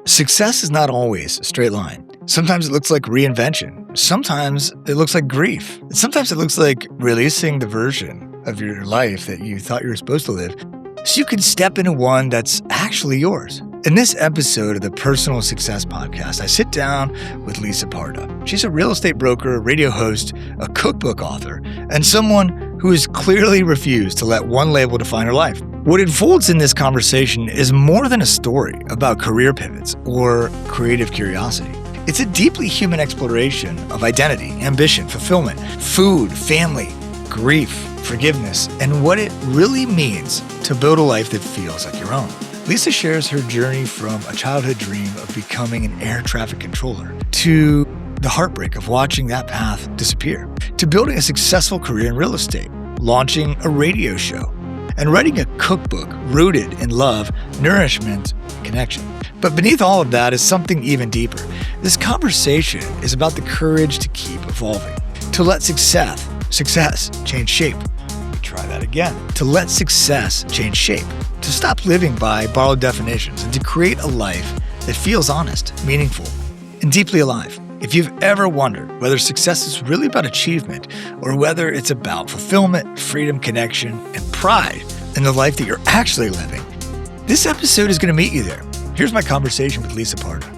Success is not always a straight line. Sometimes it looks like reinvention. Sometimes it looks like grief. Sometimes it looks like releasing the version of your life that you thought you were supposed to live so you can step into one that's actually yours. In this episode of the Personal Success Podcast, I sit down with Lisa Parda. She's a real estate broker, a radio host, a cookbook author, and someone who has clearly refused to let one label define her life. What unfolds in this conversation is more than a story about career pivots or creative curiosity. It's a deeply human exploration of identity, ambition, fulfillment, food, family, grief, forgiveness, and what it really means to build a life that feels like your own. Lisa shares her journey from a childhood dream of becoming an air traffic controller to the heartbreak of watching that path disappear, to building a successful career in real estate, launching a radio show, and writing a cookbook rooted in love, nourishment, and connection. But beneath all of that is something even deeper. This conversation is about the courage to keep evolving, to let success change shape. Try that again. To let success change shape, to stop living by borrowed definitions, and to create a life that feels honest, meaningful, and deeply alive. If you've ever wondered whether success is really about achievement or whether it's about fulfillment, freedom, connection, and pride in the life that you're actually living, this episode is going to meet you there. Here's my conversation with Lisa Parda.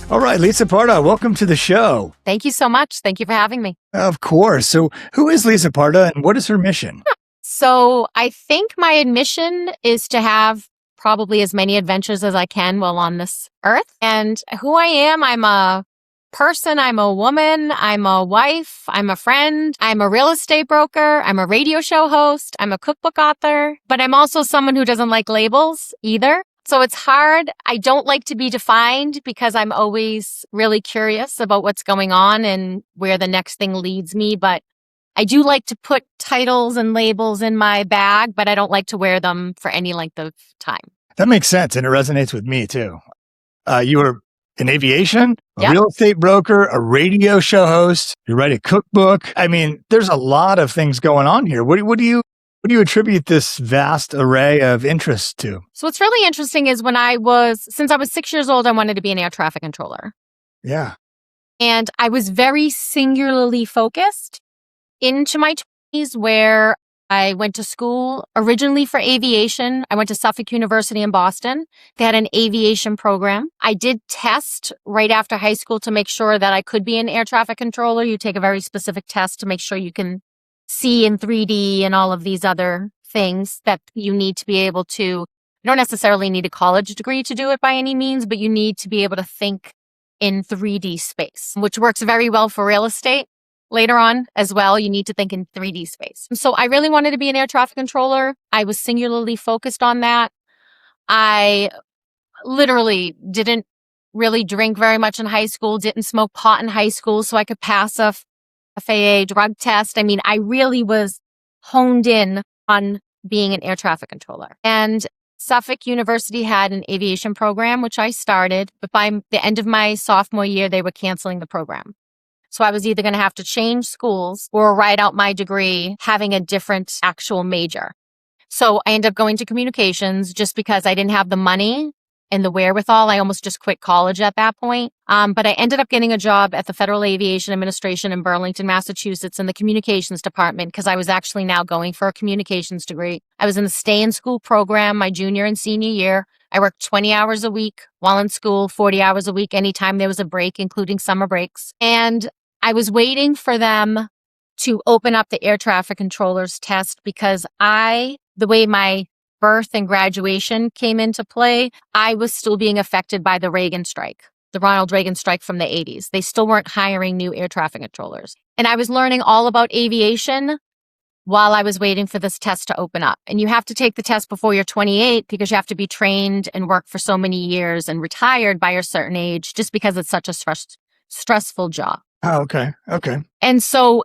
All right, Lisa Parda, welcome to the show. Thank you so much. Thank you for having me. Of course. So who is Lisa Parda and what is her mission? So I think my mission is to have probably as many adventures as I can while on this earth. And who I am, I'm a person, I'm a woman, I'm a wife, I'm a friend, I'm a real estate broker, I'm a radio show host, I'm a cookbook author, but I'm also someone who doesn't like labels either. So it's hard. I don't like to be defined because I'm always really curious about what's going on and where the next thing leads me. But I do like to put titles and labels in my bag, but I don't like to wear them for any length of time. That makes sense. And it resonates with me too. You were in aviation, a Yep. real estate broker, a radio show host. You write a cookbook. I mean, there's a lot of things going on here. What do you attribute this vast array of interests to? So what's really interesting is since I was 6 years old, I wanted to be an air traffic controller. Yeah. And I was very singularly focused into my 20s where I went to school originally for aviation. I went to Suffolk University in Boston. They had an aviation program. I did test right after high school to make sure that I could be an air traffic controller. You take a very specific test to make sure you can see in 3D and all of these other things that you need to be able to. You don't necessarily need a college degree to do it by any means, but you need to be able to think in 3D space, which works very well for real estate. Later on as well, you need to think in 3D space. So I really wanted to be an air traffic controller. I was singularly focused on that. I literally didn't really drink very much in high school, didn't smoke pot in high school so I could pass a FAA drug test. I mean, I really was honed in on being an air traffic controller. And Suffolk University had an aviation program, which I started, but by the end of my sophomore year, they were canceling the program. So I was either going to have to change schools or write out my degree having a different actual major. So I ended up going to communications just because I didn't have the money and the wherewithal. I almost just quit college at that point. But I ended up getting a job at the Federal Aviation Administration in Burlington, Massachusetts in the communications department because I was actually now going for a communications degree. I was in the stay-in-school program my junior and senior year. I worked 20 hours a week while in school, 40 hours a week anytime there was a break, including summer breaks. And I was waiting for them to open up the air traffic controllers test because the way my birth and graduation came into play, I was still being affected by the Reagan strike, the Ronald Reagan strike from the 80s. They still weren't hiring new air traffic controllers. And I was learning all about aviation while I was waiting for this test to open up. And you have to take the test before you're 28 because you have to be trained and work for so many years and retired by a certain age just because it's such a stressful job. Oh, okay. Okay. And so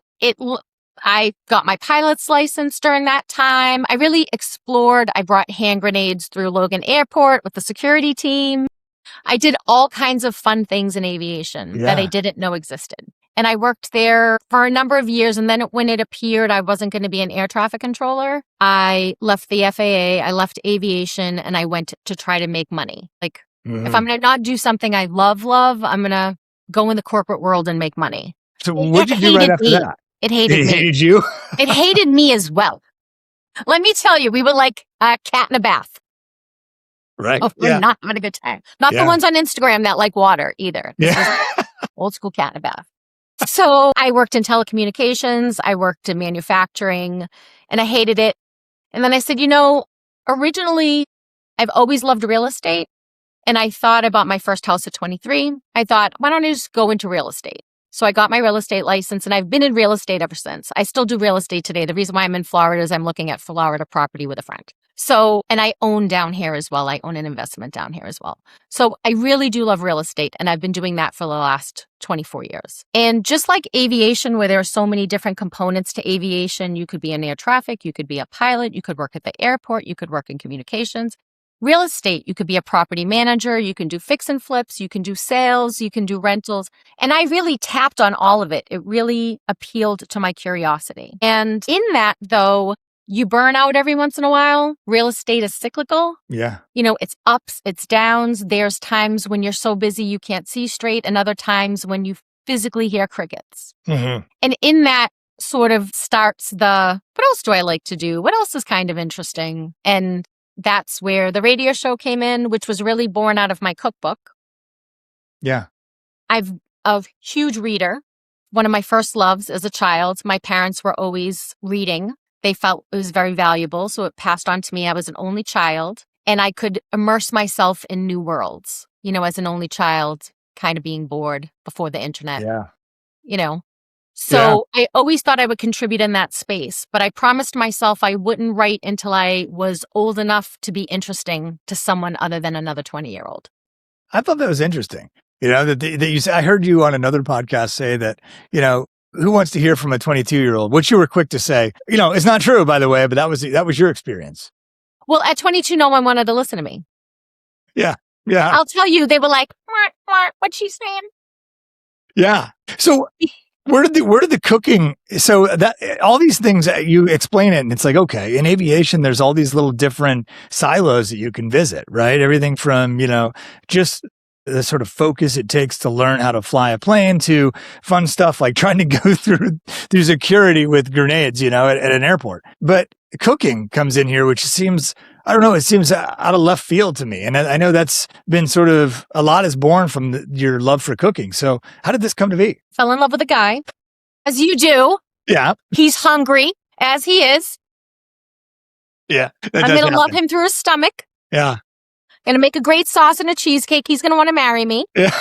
I got my pilot's license during that time. I really explored. I brought hand grenades through Logan Airport with the security team. I did all kinds of fun things in aviation that I didn't know existed. And I worked there for a number of years. And then when it appeared I wasn't going to be an air traffic controller, I left the FAA, I left aviation, and I went to try to make money. Like, if I'm going to not do something I love, I'm going to go in the corporate world and make money. So what did you do right after that? It hated me. It hated you? It hated me as well. Let me tell you, we were like a cat in a bath. Right. Oh, we're not having a good time. Not the ones on Instagram that like water either. This was old school cat in a bath. So I worked in telecommunications. I worked in manufacturing, and I hated it. And then I said, originally I've always loved real estate. And I bought my first house at 23. I thought, why don't I just go into real estate? So I got my real estate license, and I've been in real estate ever since. I still do real estate today. The reason why I'm in Florida is I'm looking at Florida property with a friend. So, and I own down here as well. I own an investment down here as well. So I really do love real estate, and I've been doing that for the last 24 years. And just like aviation, where there are so many different components to aviation, you could be in air traffic, you could be a pilot, you could work at the airport, you could work in communications. Real estate, you could be a property manager, you can do fix and flips, you can do sales, you can do rentals. And I really tapped on all of it. It really appealed to my curiosity. And in that, though, you burn out every once in a while. Real estate is cyclical. Yeah. It's ups, it's downs. There's times when you're so busy you can't see straight, and other times when you physically hear crickets. Mm-hmm. And in that sort of starts what else do I like to do? What else is kind of interesting? And that's where the radio show came in, which was really born out of my cookbook. Yeah. I'm a huge reader. One of my first loves as a child. My parents were always reading. They felt it was very valuable, so it passed on to me. I was an only child, and I could immerse myself in new worlds, as an only child, kind of being bored before the internet. Yeah. So I always thought I would contribute in that space, but I promised myself I wouldn't write until I was old enough to be interesting to someone other than another 20-year-old. I thought that was interesting. That you I heard you on another podcast say that, who wants to hear from a 22-year-old, which you were quick to say, it's not true, by the way, but that was your experience. Well, at 22, no one wanted to listen to me. Yeah. Yeah. I'll tell you, they were like, what's she saying? Yeah. So where did the cooking? So that all these things you explain it, and it's like, okay, in aviation, there's all these little different silos that you can visit, right? Everything from just the sort of focus it takes to learn how to fly a plane to fun stuff like trying to go through security with grenades, at an airport. But cooking comes in here, which seems, I don't know, it seems out of left field to me. And I know that's been sort of, a lot is born from your love for cooking. So how did this come to be? Fell in love with a guy, as you do. Yeah. He's hungry, as he is. Yeah. I'm going to love him through his stomach. Yeah. Going to make a great sauce and a cheesecake. He's going to want to marry me. Yeah.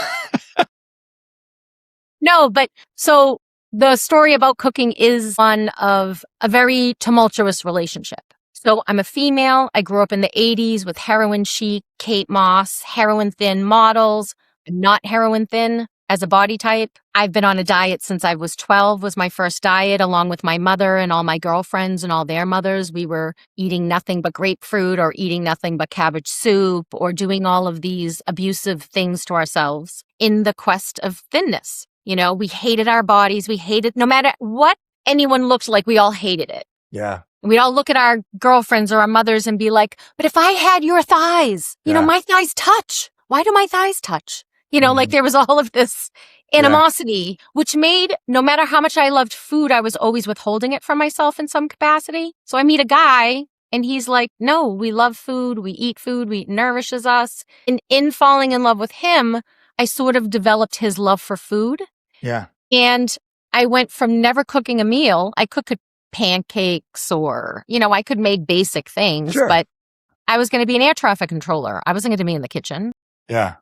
No, but so the story about cooking is one of a very tumultuous relationship. So I'm a female. I grew up in the 80s with heroin chic, Kate Moss, heroin thin models. I'm not heroin thin as a body type. I've been on a diet since I was 12, was my first diet, along with my mother and all my girlfriends and all their mothers. We were eating nothing but grapefruit or eating nothing but cabbage soup or doing all of these abusive things to ourselves in the quest of thinness. We hated our bodies. We hated, no matter what anyone looked like, we all hated it. Yeah. We'd all look at our girlfriends or our mothers and be like, but if I had your thighs, my thighs touch. Why do my thighs touch? Like there was all of this animosity, which made, no matter how much I loved food, I was always withholding it from myself in some capacity. So I meet a guy and he's like, no, we love food. We eat food. It nourishes us. And in falling in love with him, I sort of developed his love for food. Yeah. And I went from never cooking a meal. I could pancakes or, I could make basic things, but I was going to be an air traffic controller. I wasn't going to be in the kitchen. Yeah.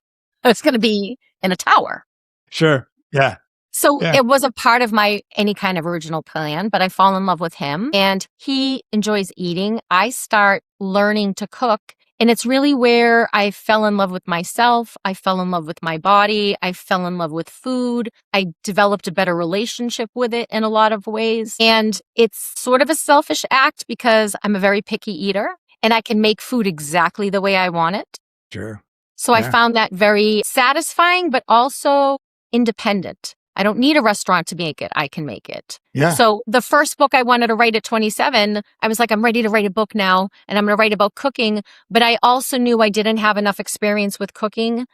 I was going to be in a tower. Sure. Yeah. So it wasn't part of my any kind of original plan, but I fall in love with him and he enjoys eating. I start learning to cook. And it's really where I fell in love with myself. I fell in love with my body. I fell in love with food. I developed a better relationship with it in a lot of ways. And it's sort of a selfish act because I'm a very picky eater and I can make food exactly the way I want it. Sure. So I found that very satisfying, but also independent. I don't need a restaurant to make it. I can make it. Yeah. So the first book I wanted to write at 27, I was like, I'm ready to write a book now and I'm going to write about cooking. But I also knew I didn't have enough experience with cooking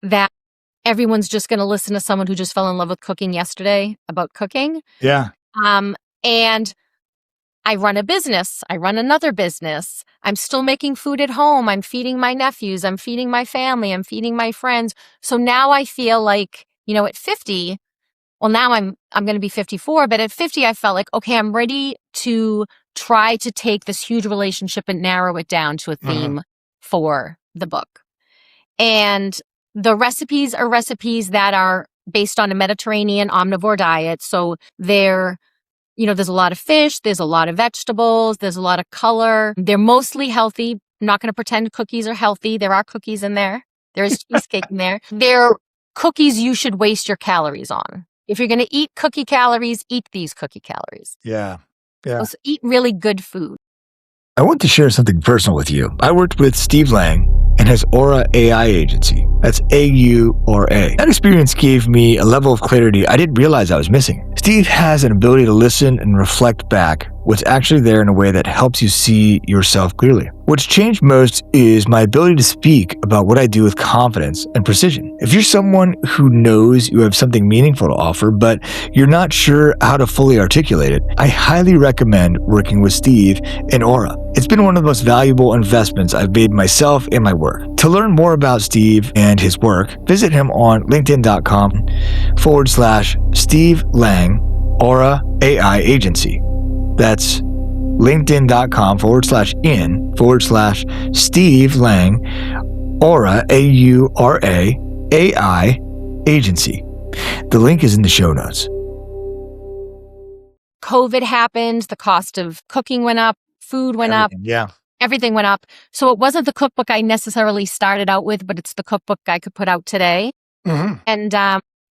that everyone's just going to listen to someone who just fell in love with cooking yesterday about cooking. Yeah. And I run a business. I run another business. I'm still making food at home. I'm feeding my nephews. I'm feeding my family. I'm feeding my friends. So now I feel like, at 50, well, now I'm going to be 54, but at 50, I felt like, okay, I'm ready to try to take this huge relationship and narrow it down to a theme for the book. And the recipes are recipes that are based on a Mediterranean omnivore diet. So there's a lot of fish, there's a lot of vegetables, there's a lot of color. They're mostly healthy. I'm not going to pretend cookies are healthy. There are cookies in there. There is cheesecake in there. They're cookies you should waste your calories on. If you're going to eat cookie calories, eat these cookie calories. Yeah. Yeah. So eat really good food. I want to share something personal with you. I worked with Steve Lang and his Aura AI agency. That's AURA. That experience gave me a level of clarity I didn't realize I was missing. Steve has an ability to listen and reflect back what's actually there in a way that helps you see yourself clearly. What's changed most is my ability to speak about what I do with confidence and precision. If you're someone who knows you have something meaningful to offer, but you're not sure how to fully articulate it, I highly recommend working with Steve and Aura. It's been one of the most valuable investments I've made myself and my work. To learn more about Steve and his work, visit him on linkedin.com/Steve Lang Aura AI Agency. That's linkedin.com/in/Steve Lang Aura AURA AI Agency. The link is in the show notes. COVID happened. The cost of cooking went up. Food went up. Yeah. Everything went up. So it wasn't the cookbook I necessarily started out with, but it's the cookbook I could put out today. And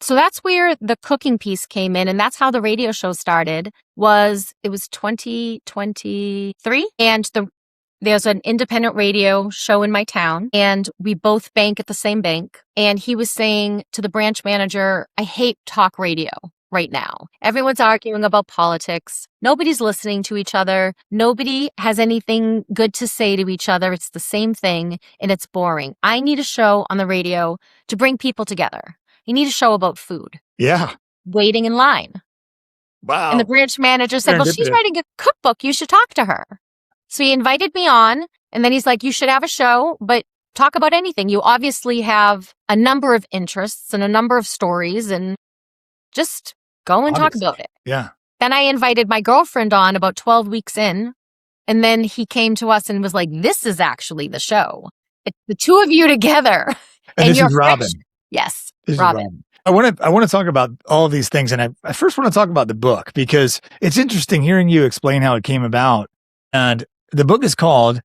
so that's where the cooking piece came in. And that's how the radio show started. It was 2023. And there's an independent radio show in my town. And we both bank at the same bank. And he was saying to the branch manager, I hate talk radio right now. Everyone's arguing about politics. Nobody's listening to each other. Nobody has anything good to say to each other. It's the same thing and it's boring. I need a show on the radio to bring people together. You need a show about food. Yeah. Waiting in line. Wow. And the branch manager said, well, she's writing a cookbook. You should talk to her. So he invited me on and then he's like, you should have a show, but talk about anything. You obviously have a number of interests and a number of stories and just go and talk about it. Yeah. Then I invited my girlfriend on about 12 weeks in. And then he came to us and was like, this is actually the show. It's the two of you together. And this is Robin. Yes. This Robin. Is Robin. I want to talk about all of these things. And I first want to talk about the book because it's interesting hearing you explain how it came about. And the book is called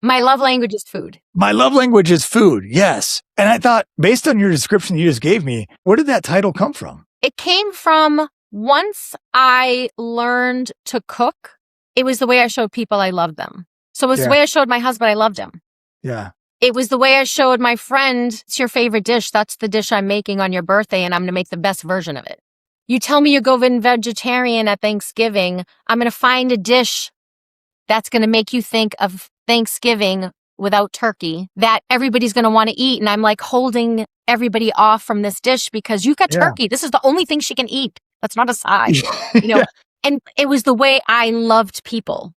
My Love Language is Food. My Love Language is Food. Yes. And I thought, based on your description you just gave me, where did that title come from? It came from once I learned to cook, it was the way I showed people I loved them. So it was the way I showed my husband I loved him. Yeah. It was the way I showed my friend, it's your favorite dish. That's the dish I'm making on your birthday, and I'm going to make the best version of it. You tell me you're going vegetarian at Thanksgiving, I'm going to find a dish that's going to make you think of Thanksgiving without turkey that everybody's going to want to eat. And I'm like holding everybody off from this dish because you've got turkey. This is the only thing she can eat. That's not a side, And it was the way I loved people.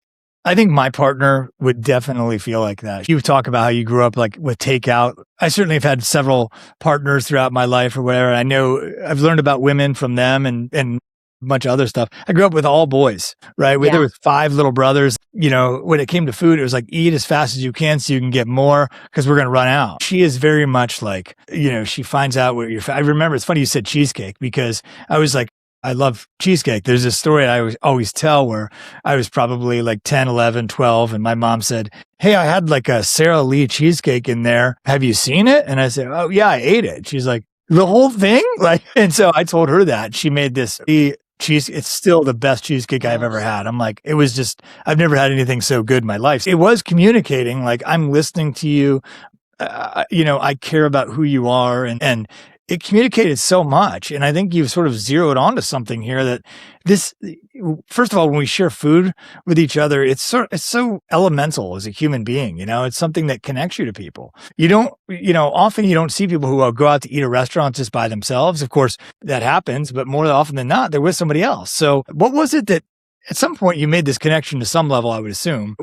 I think my partner would definitely feel like that. You talk about how you grew up like with takeout. I certainly have had several partners throughout my life or whatever. I know I've learned about women from them and a bunch of other stuff. I grew up with all boys, right? There was 5 little brothers. When it came to food, it was like, eat as fast as you can so you can get more because we're going to run out. She is very much like, she finds out what I remember, it's funny you said cheesecake because I was like, I love cheesecake. There's this story I always tell where I was probably like 10, 11, 12, and my mom said, hey, I had like a Sara Lee cheesecake in there. Have you seen it? And I said, oh, yeah, I ate it. She's like, the whole thing? And so I told her that. She made this cheese. It's still the best cheesecake I've ever had. I'm like, it was just, I've never had anything so good in my life. It was communicating, like, I'm listening to you. I care about who you are and it communicated so much. And I think you've sort of zeroed onto something here that first of all, when we share food with each other, it's so elemental as a human being. It's something that connects you to people. Often you don't see people who go out to eat at restaurants just by themselves. Of course, that happens, but more often than not, they're with somebody else. So what was it that at some point you made this connection to some level, I would assume?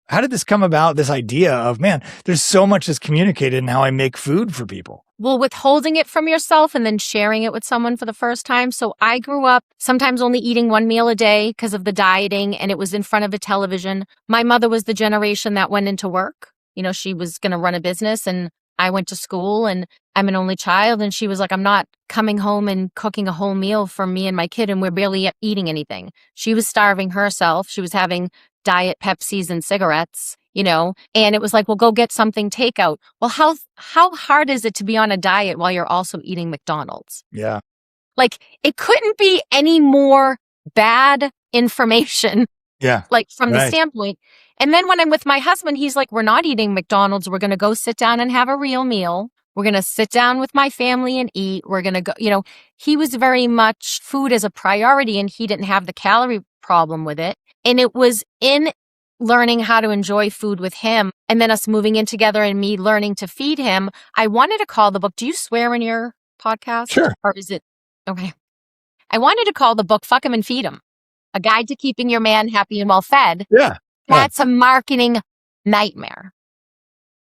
How did this come about, this idea of, man, there's so much that's communicated in how I make food for people? Well, withholding it from yourself and then sharing it with someone for the first time. So I grew up sometimes only eating one meal a day because of the dieting, and it was in front of a television. My mother was the generation that went into work. She was going to run a business, and I went to school, and I'm an only child. And she was like, I'm not coming home and cooking a whole meal for me and my kid, and we're barely eating anything. She was starving herself. She was having diet Pepsis and cigarettes, and it was like, well, go get something takeout. Well, how hard is it to be on a diet while you're also eating McDonald's? Yeah. Like, it couldn't be any more bad information. Yeah. Like, from the standpoint. And then when I'm with my husband, he's like, we're not eating McDonald's. We're going to go sit down and have a real meal. We're going to sit down with my family and eat. We're going to go, he was very much food as a priority, and he didn't have the calorie problem with it. And it was in learning how to enjoy food with him, and then us moving in together and me learning to feed him. I wanted to call the book, do you swear in your podcast? Sure. Or is it, okay. I wanted to call the book, Fuck 'Em and Feed 'Em, A Guide to Keeping Your Man Happy and Well Fed. Yeah. That's a marketing nightmare.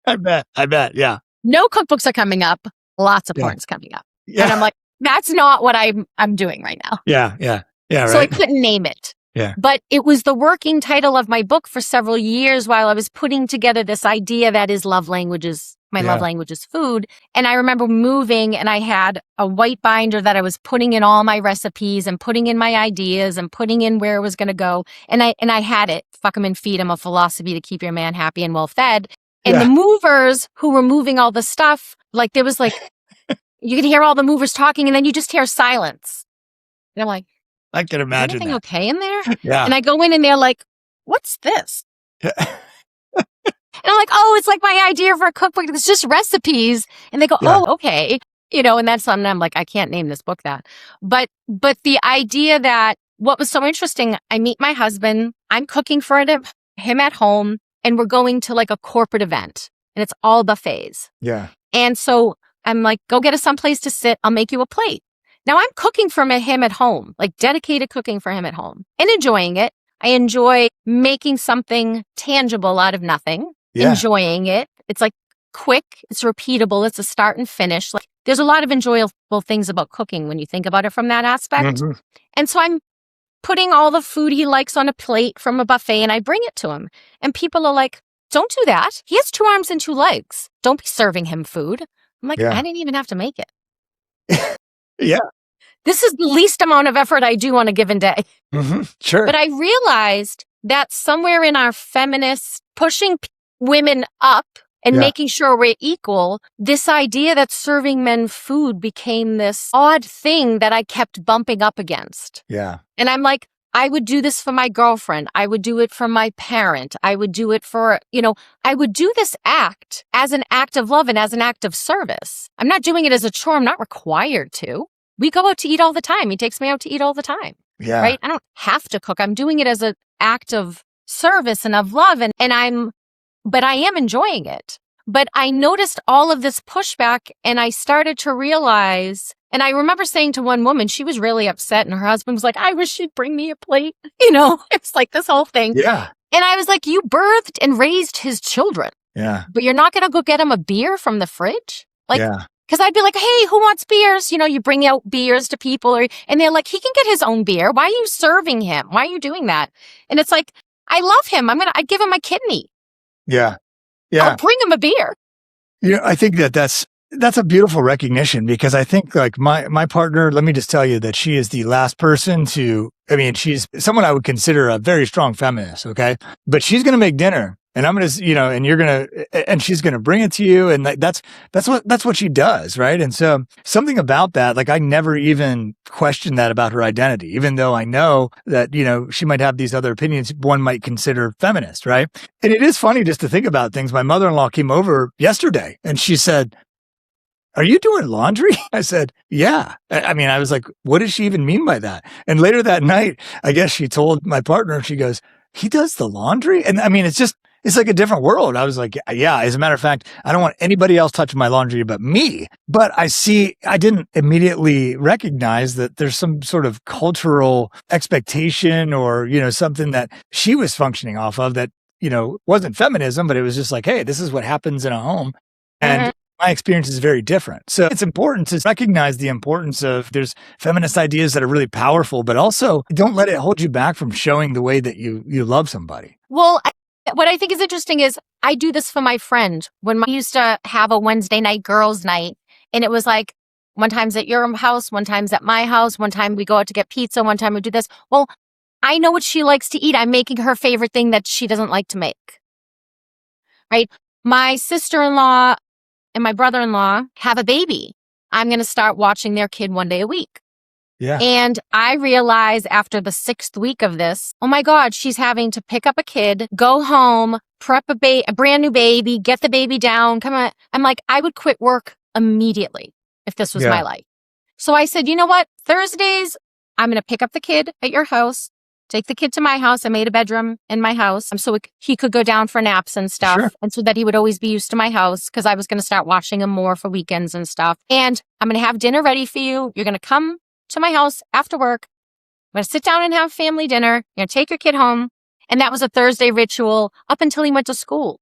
I bet. Yeah. No cookbooks are coming up. Lots of porn's coming up. Yeah. And I'm like, that's not what I'm doing right now. Yeah. Right. So I couldn't name it. Yeah. But it was the working title of my book for several years while I was putting together this idea that is love languages. My love language is food. And I remember moving, and I had a white binder that I was putting in all my recipes and putting in my ideas and putting in where it was going to go. And I had it, Fuck 'Em and Feed 'Em, a philosophy to keep your man happy and well fed. And the movers who were moving all the stuff, like, there was like, you could hear all the movers talking, and then you just hear silence. And I'm like, I can imagine anything that. okay in there? Yeah. And I go in, and they're like, what's this? And I'm like, oh, it's like my idea for a cookbook. It's just recipes. And they go, oh, okay. And that's something I'm like, I can't name this book that. But the idea that what was so interesting, I meet my husband, I'm cooking for him at home, and we're going to like a corporate event, and it's all buffets. Yeah. And so I'm like, go get us someplace to sit. I'll make you a plate. Now I'm cooking for him at home, like dedicated cooking for him at home, and enjoying it. I enjoy making something tangible out of nothing. Yeah. Enjoying it. It's like quick, it's repeatable, it's a start and finish. Like, there's a lot of enjoyable things about cooking when you think about it from that aspect. Mm-hmm. And so I'm putting all the food he likes on a plate from a buffet, and I bring it to him. And people are like, don't do that. He has 2 arms and 2 legs. Don't be serving him food. I'm like, I didn't even have to make it. Yeah. This is the least amount of effort I do on a given day. Mm-hmm. Sure. But I realized that somewhere in our feminist pushing women up and making sure we're equal, this idea that serving men food became this odd thing that I kept bumping up against. Yeah. And I'm like, I would do this for my girlfriend. I would do it for my parent. I would do it for, I would do this act as an act of love and as an act of service. I'm not doing it as a chore. I'm not required to. We go out to eat all the time. He takes me out to eat all the time. Yeah. Right? I don't have to cook. I'm doing it as an act of service and of love. But I am enjoying it. But I noticed all of this pushback, and I started to realize, and I remember saying to one woman, she was really upset, and her husband was like, I wish she'd bring me a plate. It's like this whole thing. Yeah. And I was like, you birthed and raised his children. Yeah. But you're not going to go get him a beer from the fridge? Like, yeah. Because I'd be like, hey, who wants beers? You bring out beers to people, and they're like, he can get his own beer. Why are you serving him? Why are you doing that? And it's like, I love him. I'd give him my kidney. Yeah. Yeah. I'll bring him a beer. I think that's a beautiful recognition, because I think, like, my partner, let me just tell you that she is the last person she's someone I would consider a very strong feminist. Okay. But she's going to make dinner, and I'm going to, and she's going to bring it to you. And that's what she does. Right. And so something about that, like, I never even questioned that about her identity, even though I know that, she might have these other opinions one might consider feminist. Right. And it is funny just to think about things. My mother-in-law came over yesterday, and she said, are you doing laundry? I said, yeah. I mean, I was like, what does she even mean by that? And later that night, I guess she told my partner, she goes, he does the laundry? And I mean, it's like a different world. I was like, yeah, as a matter of fact, I don't want anybody else touching my laundry but me. But I didn't immediately recognize that there's some sort of cultural expectation or, something that she was functioning off of that, wasn't feminism, but it was just like, hey, this is what happens in a home. And my experience is very different. So it's important to recognize the importance of there's feminist ideas that are really powerful, but also don't let it hold you back from showing the way that you love somebody. Well, what I think is interesting is I do this for my friend. When we used to have a Wednesday night girls' night, and it was like one time's at your house, one time's at my house, one time we go out to get pizza, one time we do this. Well, I know what she likes to eat. I'm making her favorite thing that she doesn't like to make. Right? My sister-in-law and my brother-in-law have a baby. I'm going to start watching their kid one day a week. Yeah. And I realize after the 6th week of this, oh my God, she's having to pick up a kid, go home, prep a brand new baby, get the baby down, come on. I'm like, I would quit work immediately if this was my life. So I said, you know what? Thursdays, I'm going to pick up the kid at your house, take the kid to my house. I made a bedroom in my house so he could go down for naps and stuff. Sure. And so that he would always be used to my house because I was going to start watching him more for weekends and stuff. And I'm going to have dinner ready for you. You're going to come to my house after work. I'm going to sit down and have family dinner. You're going to take your kid home. And that was a Thursday ritual up until he went to school.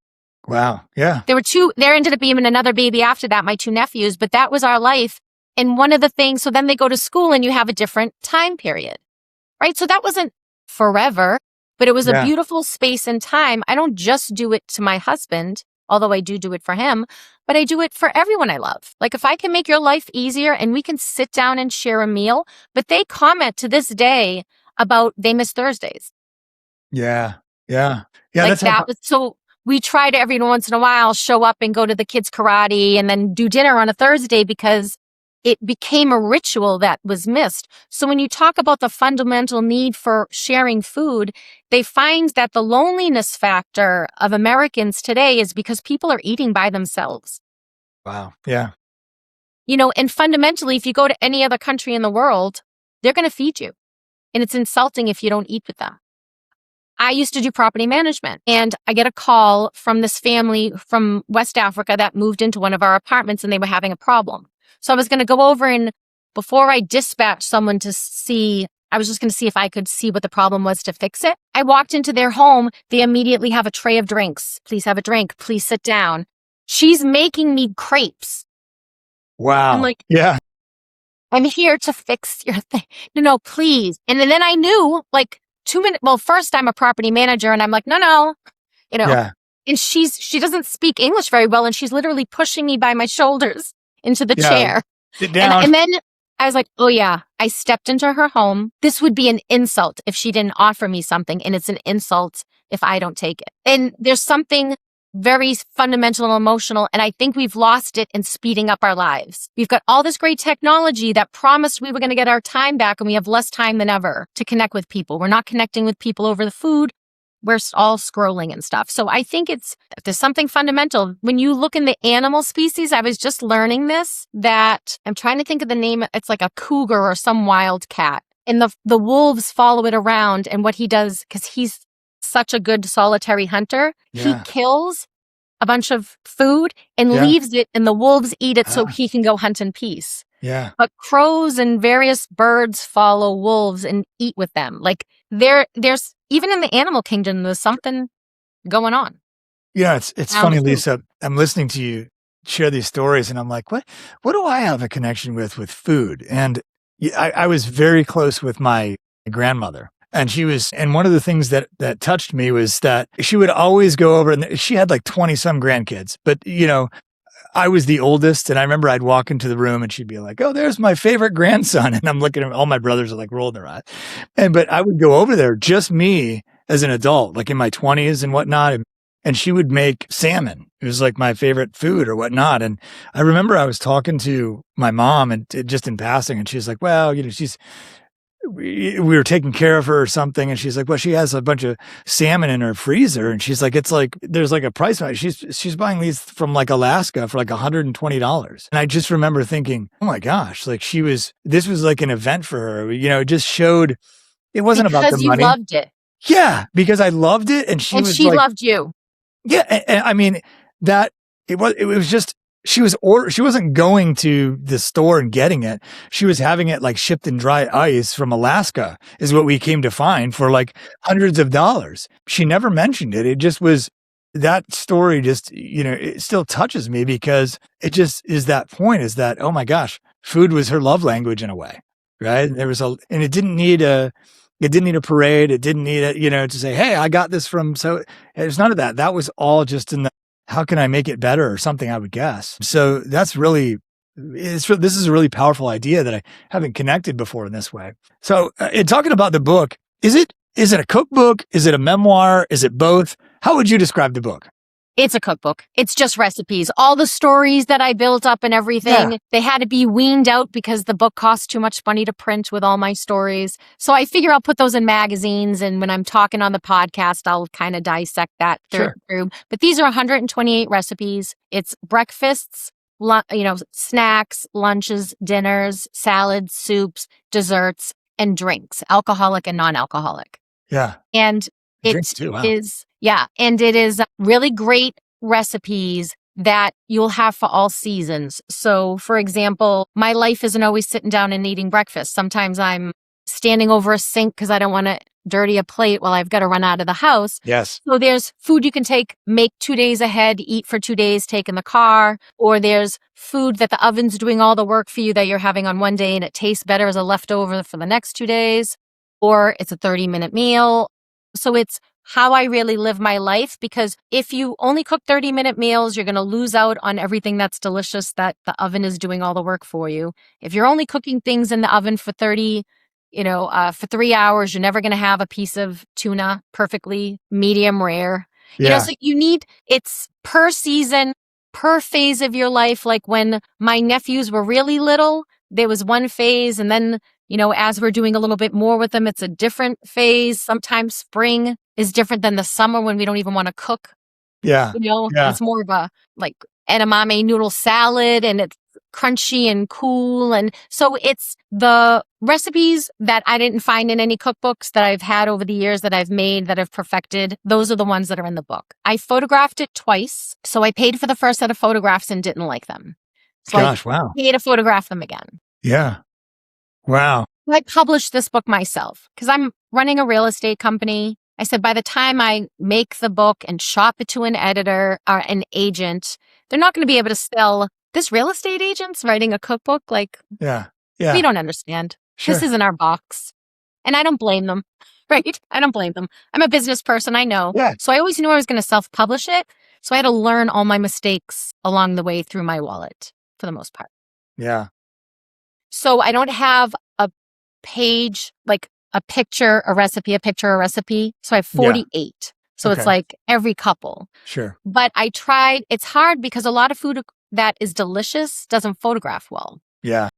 Wow. Yeah. There ended up being another baby after that, my 2 nephews, but that was our life. And one of the things, so then they go to school and you have a different time period, right? So that wasn't forever, but it was a beautiful space and time. I don't just do it to my husband, although I do it for him, but I do it for everyone I love. Like if I can make your life easier and we can sit down and share a meal, but they comment to this day about they miss Thursdays. Yeah. Yeah. Yeah. Like so we try to every once in a while show up and go to the kids' karate and then do dinner on a Thursday because it became a ritual that was missed. So when you talk about the fundamental need for sharing food, they find that the loneliness factor of Americans today is because people are eating by themselves. Wow. Yeah. And fundamentally, if you go to any other country in the world, they're going to feed you. And it's insulting if you don't eat with them. I used to do property management, and I get a call from this family from West Africa that moved into one of our apartments and they were having a problem. So I was going to go over and before I dispatched someone to see, I was just going to see if I could see what the problem was to fix it. I walked into their home. They immediately have a tray of drinks. Please have a drink. Please sit down. She's making me crepes. Wow. I'm like, yeah. I'm here to fix your thing. No, please. And then I knew like 2 minutes. Well, first I'm a property manager and I'm like, no. Yeah. And she doesn't speak English very well. And she's literally pushing me by my shoulders into the chair. Sit down. And then I was like, oh yeah, I stepped into her home. This would be an insult if she didn't offer me something. And it's an insult if I don't take it. And there's something very fundamental and emotional. And I think we've lost it in speeding up our lives. We've got all this great technology that promised we were going to get our time back. And we have less time than ever to connect with people. We're not connecting with people over the food. We're all scrolling and stuff. So I think there's something fundamental. When you look in the animal species, I was just learning this, that I'm trying to think of the name. It's like a cougar or some wild cat. And the wolves follow it around. And what he does, because he's such a good solitary hunter, he kills a bunch of food and leaves it and the wolves eat it so he can go hunt in peace. Yeah. But crows and various birds follow wolves and eat with them. Like there's even in the animal kingdom, there's something going on. Yeah, it's funny, Lisa. I'm listening to you share these stories, and I'm like, what do I have a connection with food? And I was very close with my grandmother, and and one of the things that touched me was that she would always go over, and she had like 20 some grandkids, but I was the oldest, and I remember I'd walk into the room and she'd be like, oh, there's my favorite grandson. And I'm looking at all my brothers are like rolling their eyes. But I would go over there, just me as an adult, like in my 20s and whatnot. And she would make salmon. It was like my favorite food or whatnot. And I remember I was talking to my mom and just in passing, and she was like, well, we were taking care of her or something, and she's like, well, she has a bunch of salmon in her freezer, and she's like, it's like there's like a price on it. She's buying these from like Alaska for like $120. And I just remember thinking, oh my gosh, like this was like an event for her. It just showed it wasn't about the Because you money. loved it. Yeah, because I loved it, and she loved you. Yeah, and I mean that it was just she wasn't going to the store and getting it. She was having it like shipped in dry ice from Alaska, is what we came to find, for like hundreds of dollars. She never mentioned it. It just was that story. Just it still touches me because it just is that point. Is that, oh my gosh, food was her love language in a way, right? And it didn't need a. It didn't need a parade. It didn't need it, to say, hey, I got this from, so there's none of that. That was all just in the, how can I make it better or something, I would guess. So that's really, this is a really powerful idea that I haven't connected before in this way. So in talking about the book, is it a cookbook? Is it a memoir? Is it both? How would you describe the book? It's a cookbook. It's just recipes. All the stories that I built up and everything, They had to be weaned out because the book cost too much money to print with all my stories. So I figure I'll put those in magazines, and when I'm talking on the podcast, I'll kind of dissect that through. But these are 128 recipes. It's breakfasts, snacks, lunches, dinners, salads, soups, desserts, and drinks, alcoholic and non-alcoholic. Yeah. And drinks too, wow. And it is really great recipes that you'll have for all seasons. So, for example, my life isn't always sitting down and eating breakfast. Sometimes I'm standing over a sink because I don't want to dirty a plate while I've got to run out of the house. Yes. So there's food you can make 2 days ahead, eat for 2 days, take in the car, or there's food that the oven's doing all the work for you that you're having on one day and it tastes better as a leftover for the next 2 days, or it's a 30-minute meal. So it's how I really live my life, because if you only cook 30-minute meals, you're going to lose out on everything that's delicious that the oven is doing all the work for you. If you're only cooking things in the oven for 3 hours, you're never going to have a piece of tuna perfectly medium rare. Yeah. So it's per season, per phase of your life. Like when my nephews were really little, there was one phase, and then as we're doing a little bit more with them, it's a different phase. Sometimes spring is different than the summer when we don't even want to cook. Yeah. It's more of a like edamame noodle salad, and it's crunchy and cool. And so it's the recipes that I didn't find in any cookbooks that I've had over the years that I've made, that I've perfected. Those are the ones that are in the book. I photographed it twice. So I paid for the first set of photographs and didn't like them. So wow. I paid to photograph them again. Yeah. Wow. I published this book myself because I'm running a real estate company. I said, by the time I make the book and shop it to an editor or an agent, they're not going to be able to sell, this real estate agent's writing a cookbook. Like, yeah. We don't understand. Sure. This isn't our box. And I don't blame them, right? I don't blame them. I'm a business person, I know. Yeah. So I always knew I was going to self-publish it. So I had to learn all my mistakes along the way through my wallet for the most part. Yeah. So I don't have a page, like a picture, a recipe. So I have 48. So It's like every couple. Sure. But I tried, it's hard because a lot of food that is delicious doesn't photograph well. Yeah.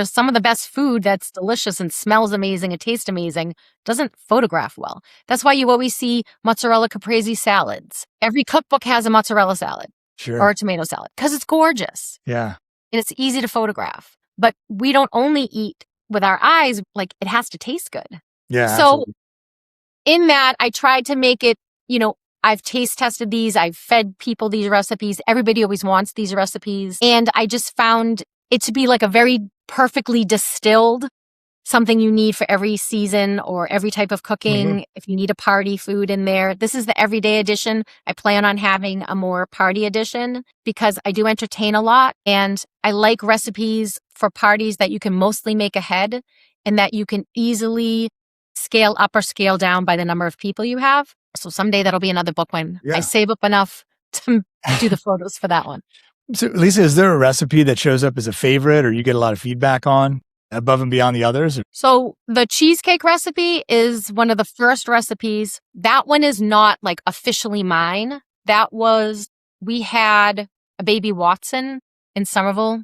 Some of the best food that's delicious and smells amazing and tastes amazing doesn't photograph well. That's why you always see mozzarella caprese salads. Every cookbook has a mozzarella salad or a tomato salad because it's gorgeous. Yeah. And it's easy to photograph. But we don't only eat with our eyes, like it has to taste good. Yeah. So absolutely. In that, I tried to make it, I've taste tested these. I've fed people these recipes. Everybody always wants these recipes. And I just found it to be like a very perfectly distilled, something you need for every season or every type of cooking. Mm-hmm. If you need a party food in there, this is the everyday edition. I plan on having a more party edition because I do entertain a lot, and I like recipes for parties that you can mostly make ahead and that you can easily scale up or scale down by the number of people you have. So someday that'll be another book when I save up enough to do the photos for that one. So Lisa, is there a recipe that shows up as a favorite or you get a lot of feedback on above and beyond the others? So the cheesecake recipe is one of the first recipes. That one is not like officially mine. We had a baby Watson in Somerville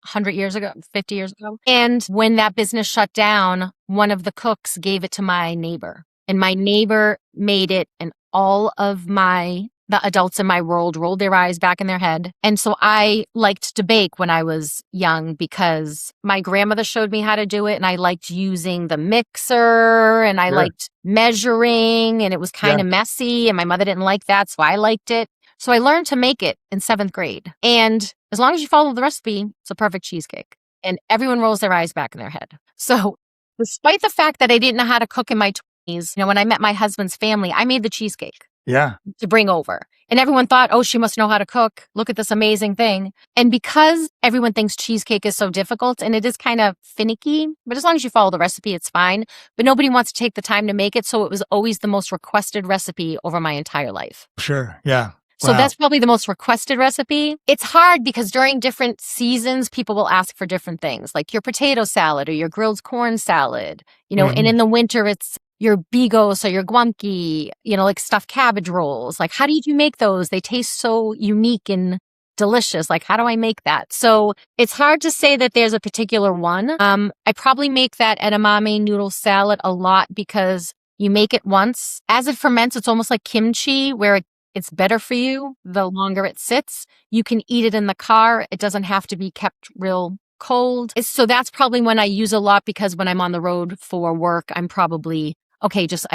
100 years ago, 50 years ago. And when that business shut down, one of the cooks gave it to my neighbor. And my neighbor made it, and all of the adults in my world rolled their eyes back in their head. And so I liked to bake when I was young because my grandmother showed me how to do it, and I liked using the mixer, and I liked measuring, and it was kind of messy, and my mother didn't like that, so I liked it. So I learned to make it in 7th grade. And as long as you follow the recipe, it's a perfect cheesecake. And everyone rolls their eyes back in their head. So despite the fact that I didn't know how to cook in my 20s, when I met my husband's family, I made the cheesecake. Yeah. To bring over. And everyone thought, oh, she must know how to cook. Look at this amazing thing. And because everyone thinks cheesecake is so difficult, and it is kind of finicky, but as long as you follow the recipe, it's fine. But nobody wants to take the time to make it. So it was always the most requested recipe over my entire life. Sure. Yeah. So that's probably the most requested recipe. It's hard because during different seasons, people will ask for different things, like your potato salad or your grilled corn salad, and in the winter, it's your bigos or your guamki, like stuffed cabbage rolls. Like, how do you make those? They taste so unique and delicious. Like, how do I make that? So it's hard to say that there's a particular one. I probably make that edamame noodle salad a lot because you make it once. As it ferments, it's almost like kimchi, where it's better for you the longer it sits. You can eat it in the car. It doesn't have to be kept real cold. So that's probably when I use a lot, because when I'm on the road for work, I'm probably, I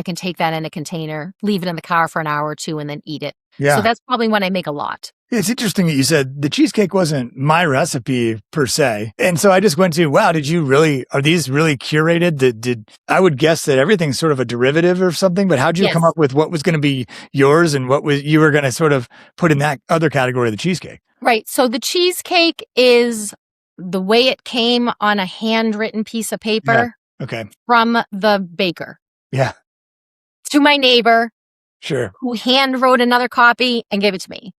can take that in a container, leave it in the car for an hour or two, and then eat it. Yeah. So that's probably when I make a lot. It's interesting that you said the cheesecake wasn't my recipe per se. And so I just went to, wow, are these really curated? I would guess that everything's sort of a derivative or something, but how'd you come up with what was going to be yours and you were going to sort of put in that other category of the cheesecake? Right. So the cheesecake is the way it came on a handwritten piece of paper from the baker. Yeah. To my neighbor. Sure. Who hand wrote another copy and gave it to me.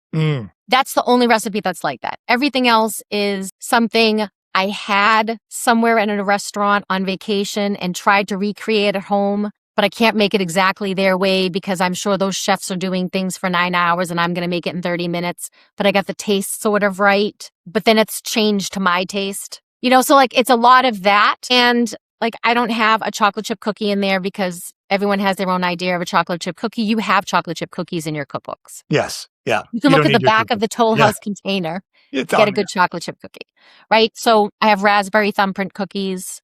That's the only recipe that's like that. Everything else is something I had somewhere in a restaurant on vacation and tried to recreate at home, but I can't make it exactly their way because I'm sure those chefs are doing things for 9 hours and I'm going to make it in 30 minutes, but I got the taste sort of right. But then it's changed to my taste, so like it's a lot of that. And like, I don't have a chocolate chip cookie in there because everyone has their own idea of a chocolate chip cookie. You have chocolate chip cookies in your cookbooks. Yes. Yeah. You can look at the back of the Toll House container, get a good chocolate chip cookie, right? So I have raspberry thumbprint cookies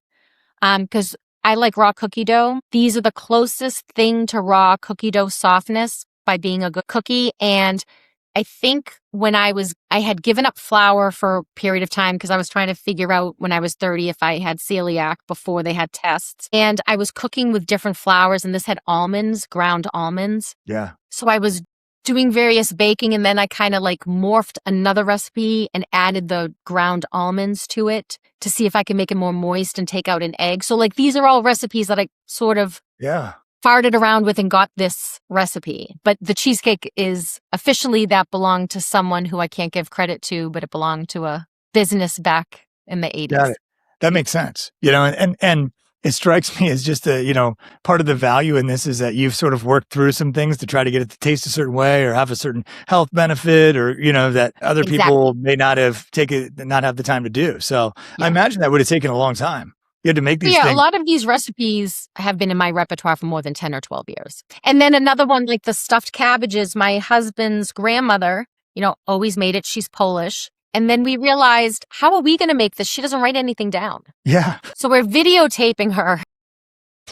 because I like raw cookie dough. These are the closest thing to raw cookie dough softness by being a good cookie. And I think when I had given up flour for a period of time because I was trying to figure out when I was 30 if I had celiac before they had tests. And I was cooking with different flours, and this had almonds, ground almonds. Yeah. So I was doing various baking, and then I kind of like morphed another recipe and added the ground almonds to it to see if I could make it more moist and take out an egg. So like these are all recipes that I sort of farted around with and got this recipe. But the cheesecake is officially that belonged to someone who I can't give credit to, but it belonged to a business back in the 80s. Got it. That makes sense. And it strikes me as just part of the value in this is that you've sort of worked through some things to try to get it to taste a certain way or have a certain health benefit or, that other people may not have the time to do. So I imagine that would have taken a long time. You had to make these things. A lot of these recipes have been in my repertoire for more than 10 or 12 years. And then another one, like the stuffed cabbages, my husband's grandmother, always made it. She's Polish. And then we realized, how are we going to make this? She doesn't write anything down. Yeah. So we're videotaping her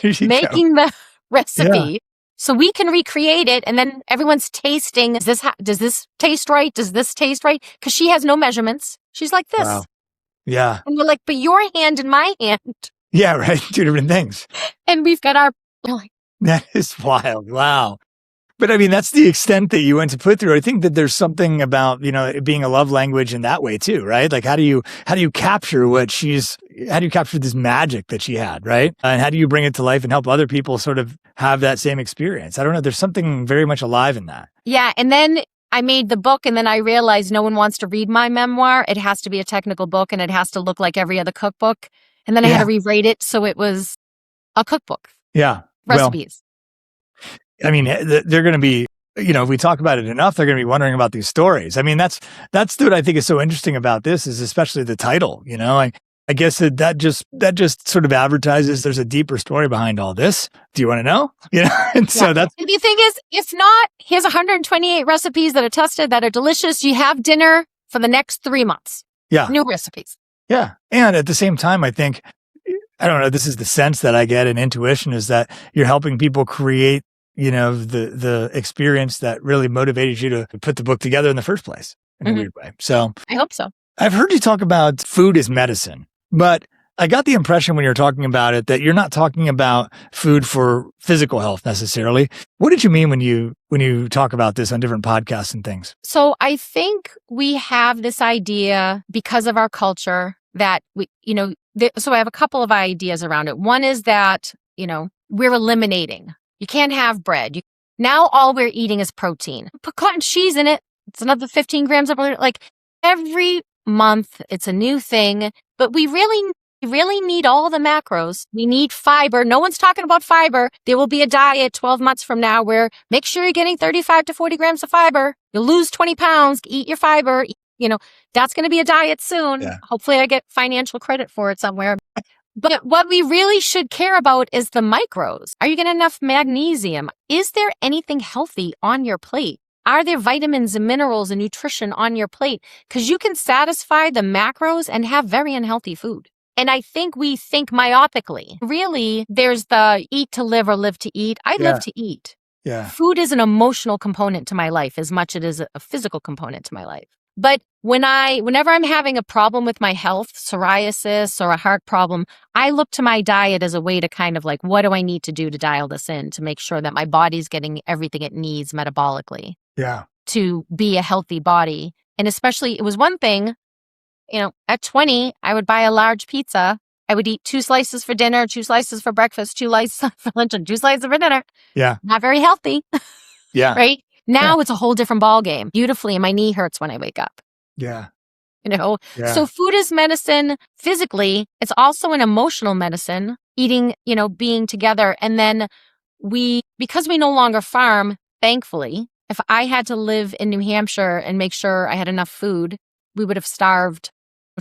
making the recipe so we can recreate it. And then everyone's tasting. Does this taste right? Does this taste right? Because she has no measurements. She's like this. Wow. Yeah. And we're like, but your hand and my hand. Yeah, right. Two different things. And we've got that is wild. Wow. But I mean, that's the extent that you went to put through. I think that there's something about, it being a love language in that way too, right? Like how do you capture this magic that she had, right? And how do you bring it to life and help other people sort of have that same experience? I don't know. There's something very much alive in that. Yeah. And then I made the book, and then I realized no one wants to read my memoir. It has to be a technical book, and it has to look like every other cookbook. And then I had to rewrite it so it was a cookbook. Yeah. Recipes. Well, I mean, they're going to be if we talk about it enough, they're going to be wondering about these stories. I mean, that's what I think is so interesting about this is especially the title. I guess that just sort of advertises there's a deeper story behind all this. Do you want to know? And so that's And the thing is, it's not, here's 128 recipes that are tested that are delicious. You have dinner for the next 3 months. Yeah. New recipes. Yeah. And at the same time, I think, I don't know, this is the sense that I get, and intuition is that you're helping people create, the experience that really motivated you to put the book together in the first place in a weird way. So I hope so. I've heard you talk about food as medicine, but I got the impression when you're talking about it that you're not talking about food for physical health necessarily. What did you mean when you talk about this on different podcasts and things? So I think we have this idea because of our culture that so I have a couple of ideas around it. One is that, we're eliminating. You can't have bread. Now all we're eating is protein. Put cottage cheese in it. It's another 15 grams of protein. Like every month, it's a new thing, but we really need all the macros. We need fiber. No one's talking about fiber. There will be a diet 12 months from now where make sure you're getting 35 to 40 grams of fiber. You'll lose 20 pounds. Eat your fiber. That's going to be a diet soon. Yeah. Hopefully I get financial credit for it somewhere. But what we really should care about is the micros. Are you getting enough magnesium? Is there anything healthy on your plate? Are there vitamins and minerals and nutrition on your plate? Because you can satisfy the macros and have very unhealthy food. And I think we think myopically. Really, there's the eat to live or live to eat. I live to eat. Yeah. Food is an emotional component to my life as much as it is a physical component to my life. But whenever I'm having a problem with my health, psoriasis or a heart problem, I look to my diet as a way to kind of like, what do I need to do to dial this in to make sure that my body's getting everything it needs metabolically to be a healthy body. And especially, it was one thing, at 20, I would buy a large pizza. I would eat 2 slices for dinner, 2 slices for breakfast, 2 slices for lunch, and 2 slices for dinner. Yeah. Not very healthy. Yeah. Right? Now it's a whole different ball game. Beautifully, and my knee hurts when I wake up. Yeah. Yeah. So food is medicine physically. It's also an emotional medicine, eating, being together. And then because we no longer farm, thankfully, if I had to live in New Hampshire and make sure I had enough food, we would have starved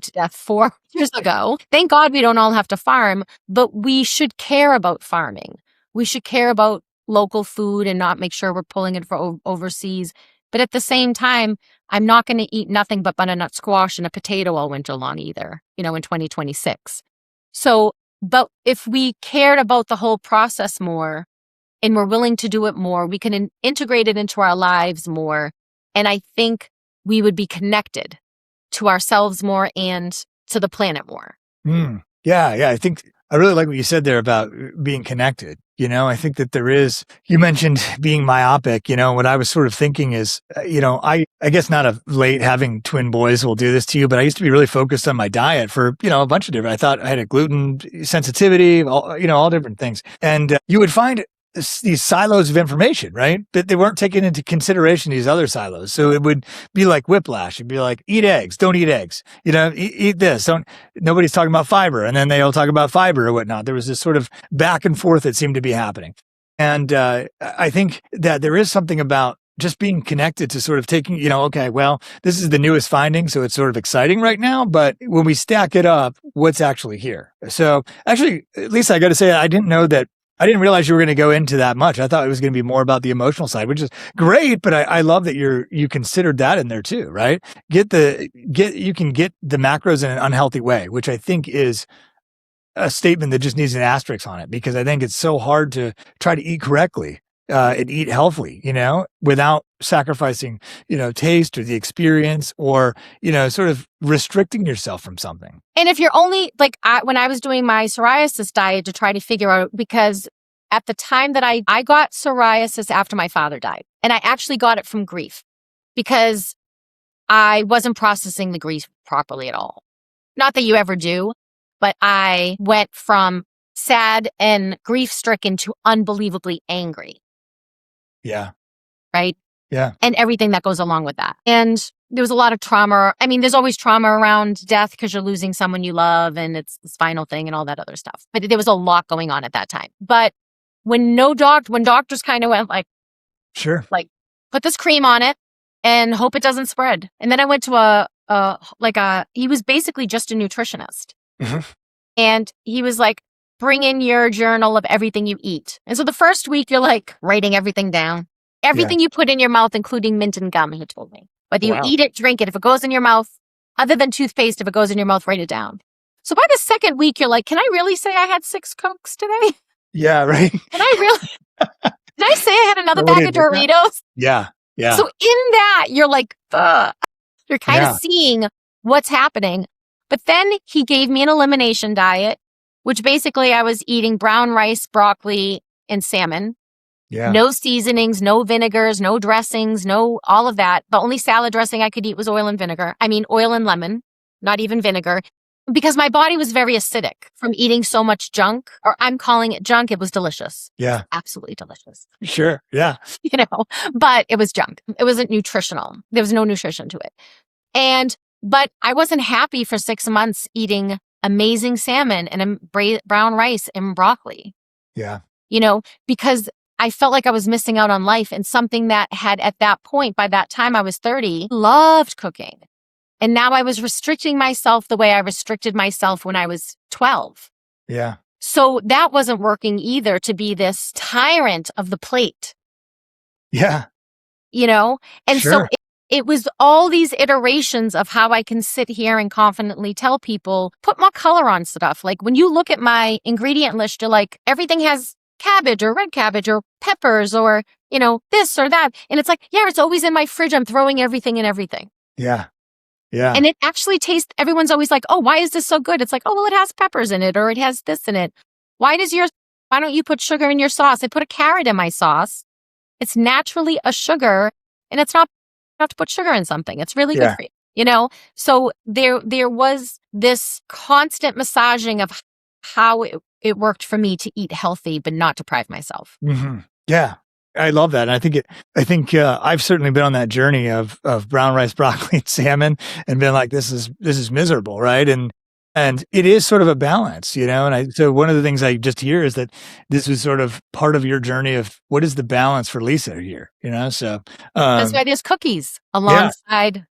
to death 4 years ago. Thank God we don't all have to farm, but we should care about farming. We should care about local food and not make sure we're pulling it for overseas. But at the same time, I'm not going to eat nothing but butternut squash and a potato all winter long either, in 2026. So, but if we cared about the whole process more and we're willing to do it more, we can integrate it into our lives more. And I think we would be connected to ourselves more and to the planet more. Yeah. I think I really like what you said there about being connected. I think that you mentioned being myopic. What I was sort of thinking is, I guess not of late having twin boys will do this to you, but I used to be really focused on my diet for, a bunch of different, I thought I had a gluten sensitivity, all different things. And you would find these silos of information, right? That they weren't taking into consideration these other silos. So it would be like whiplash. It'd be like, eat eggs, don't eat eggs, eat this, nobody's talking about fiber. And then they all talk about fiber or whatnot. There was this sort of back and forth that seemed to be happening. And I think that there is something about just being connected to sort of taking, okay, well, this is the newest finding, so it's sort of exciting right now. But when we stack it up, what's actually here? So actually, Lisa, I got to say, I didn't realize you were going to go into that much. I thought it was going to be more about the emotional side, which is great. But I love that you considered that in there too, right? You can get the macros in an unhealthy way, which I think is a statement that just needs an asterisk on it, because I think it's so hard to try to eat correctly and eat healthily, without sacrificing, taste or the experience or, sort of restricting yourself from something. And if you're only when I was doing my psoriasis diet to try to figure out, because at the time that I got psoriasis after my father died, and I actually got it from grief because I wasn't processing the grief properly at all. Not that you ever do, but I went from sad and grief-stricken to unbelievably angry. Yeah. Right? Yeah. And everything that goes along with that. And there was a lot of trauma. I mean, there's always trauma around death because you're losing someone you love and it's the spinal thing and all that other stuff. But there was a lot going on at that time. But when doctors kind of went like, sure, like put this cream on it and hope it doesn't spread. And then I went to he was basically just a nutritionist. Mm-hmm. And he was like, bring in your journal of everything you eat. And so the first week, you're like writing everything down. Everything you put in your mouth, including mint and gum, he told me. Whether you eat it, drink it, if it goes in your mouth, other than toothpaste, if it goes in your mouth, write it down. So by the second week, you're like, can I really say I had 6 Cokes today? Yeah, right. Can I say I had another bag of Doritos? Yeah, yeah. So in that, you're like, ugh. You're kind of seeing what's happening. But then he gave me an elimination diet, which basically I was eating brown rice, broccoli, and salmon. Yeah. No seasonings, no vinegars, no dressings, no all of that. The only salad dressing I could eat was oil and lemon, not even vinegar, because my body was very acidic from eating so much junk, or I'm calling it junk. It was delicious. Yeah. Absolutely delicious. Sure. Yeah. But it was junk. It wasn't nutritional. There was no nutrition to it. But I wasn't happy for 6 months eating amazing salmon and brown rice and broccoli. Yeah. Because I felt like I was missing out on life, and something that had at that point, by that time I was 30, loved cooking. And now I was restricting myself the way I restricted myself when I was 12. Yeah. So that wasn't working either, to be this tyrant of the plate. Yeah. And so it was all these iterations of how I can sit here and confidently tell people, put more color on stuff. Like when you look at my ingredient list, you're like, everything has cabbage or red cabbage or peppers or, this or that. And it's like, yeah, it's always in my fridge. I'm throwing everything in everything. Yeah. Yeah. And it actually tastes, everyone's always like, oh, why is this so good? It's like, oh, well, it has peppers in it, or it has this in it. Why don't you put sugar in your sauce? I put a carrot in my sauce. It's naturally a sugar, and it's not have to put sugar in something. It's really good for you, So there was this constant massaging of how it worked for me to eat healthy, but not deprive myself. Mm-hmm. Yeah. I love that. And I think I've certainly been on that journey of brown rice, broccoli, and salmon, and been like, this is miserable. Right. And it is sort of a balance, so one of the things I just hear is that this was sort of part of your journey of what is the balance for Lisa here, so. That's why there's cookies alongside.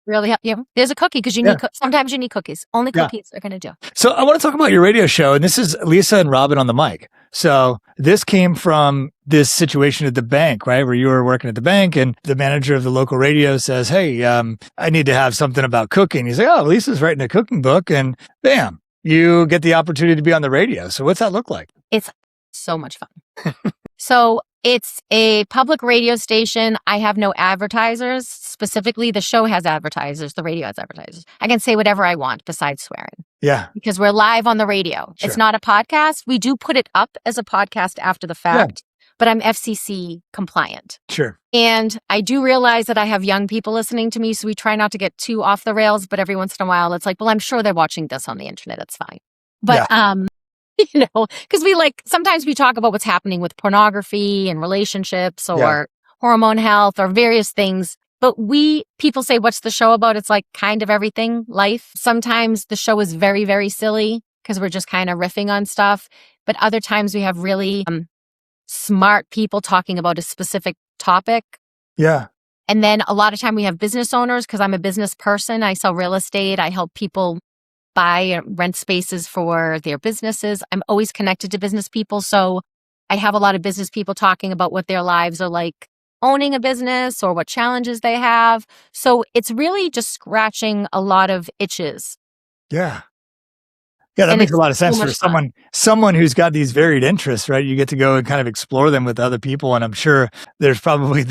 Really help you. There's a cookie because you need. Sometimes you need cookies. Only cookies are going to do. So I want to talk about your radio show, and this is Lisa and Robin on the mic. So this came from this situation at the bank, right, where you were working at the bank, and the manager of the local radio says, "Hey, I need to have something about cooking." He's like, "Oh, Lisa's writing a cooking book," and bam, you get the opportunity to be on the radio. So what's that look like? It's so much fun. So it's a public radio station. I have no advertisers. Specifically, the show has advertisers. The radio has advertisers. I can say whatever I want besides swearing. Yeah. Because we're live on the radio. Sure. It's not a podcast. We do put it up as a podcast after the fact, but I'm FCC compliant. Sure. And I do realize that I have young people listening to me, so we try not to get too off the rails, but every once in a while, it's like, well, I'm sure they're watching this on the internet. It's fine. But, because sometimes we talk about what's happening with pornography and relationships or hormone health or various things. But people say, what's the show about? It's like kind of everything, life. Sometimes the show is very, very silly because we're just kind of riffing on stuff. But other times we have really smart people talking about a specific topic. Yeah. And then a lot of time we have business owners because I'm a business person. I sell real estate. I help people buy and rent spaces for their businesses. I'm always connected to business people. So I have a lot of business people talking about what their lives are like owning a business or what challenges they have. So it's really just scratching a lot of itches. Yeah. Yeah, that makes a lot of sense for someone who's got these varied interests, right? You get to go and kind of explore them with other people. And I'm sure there's probably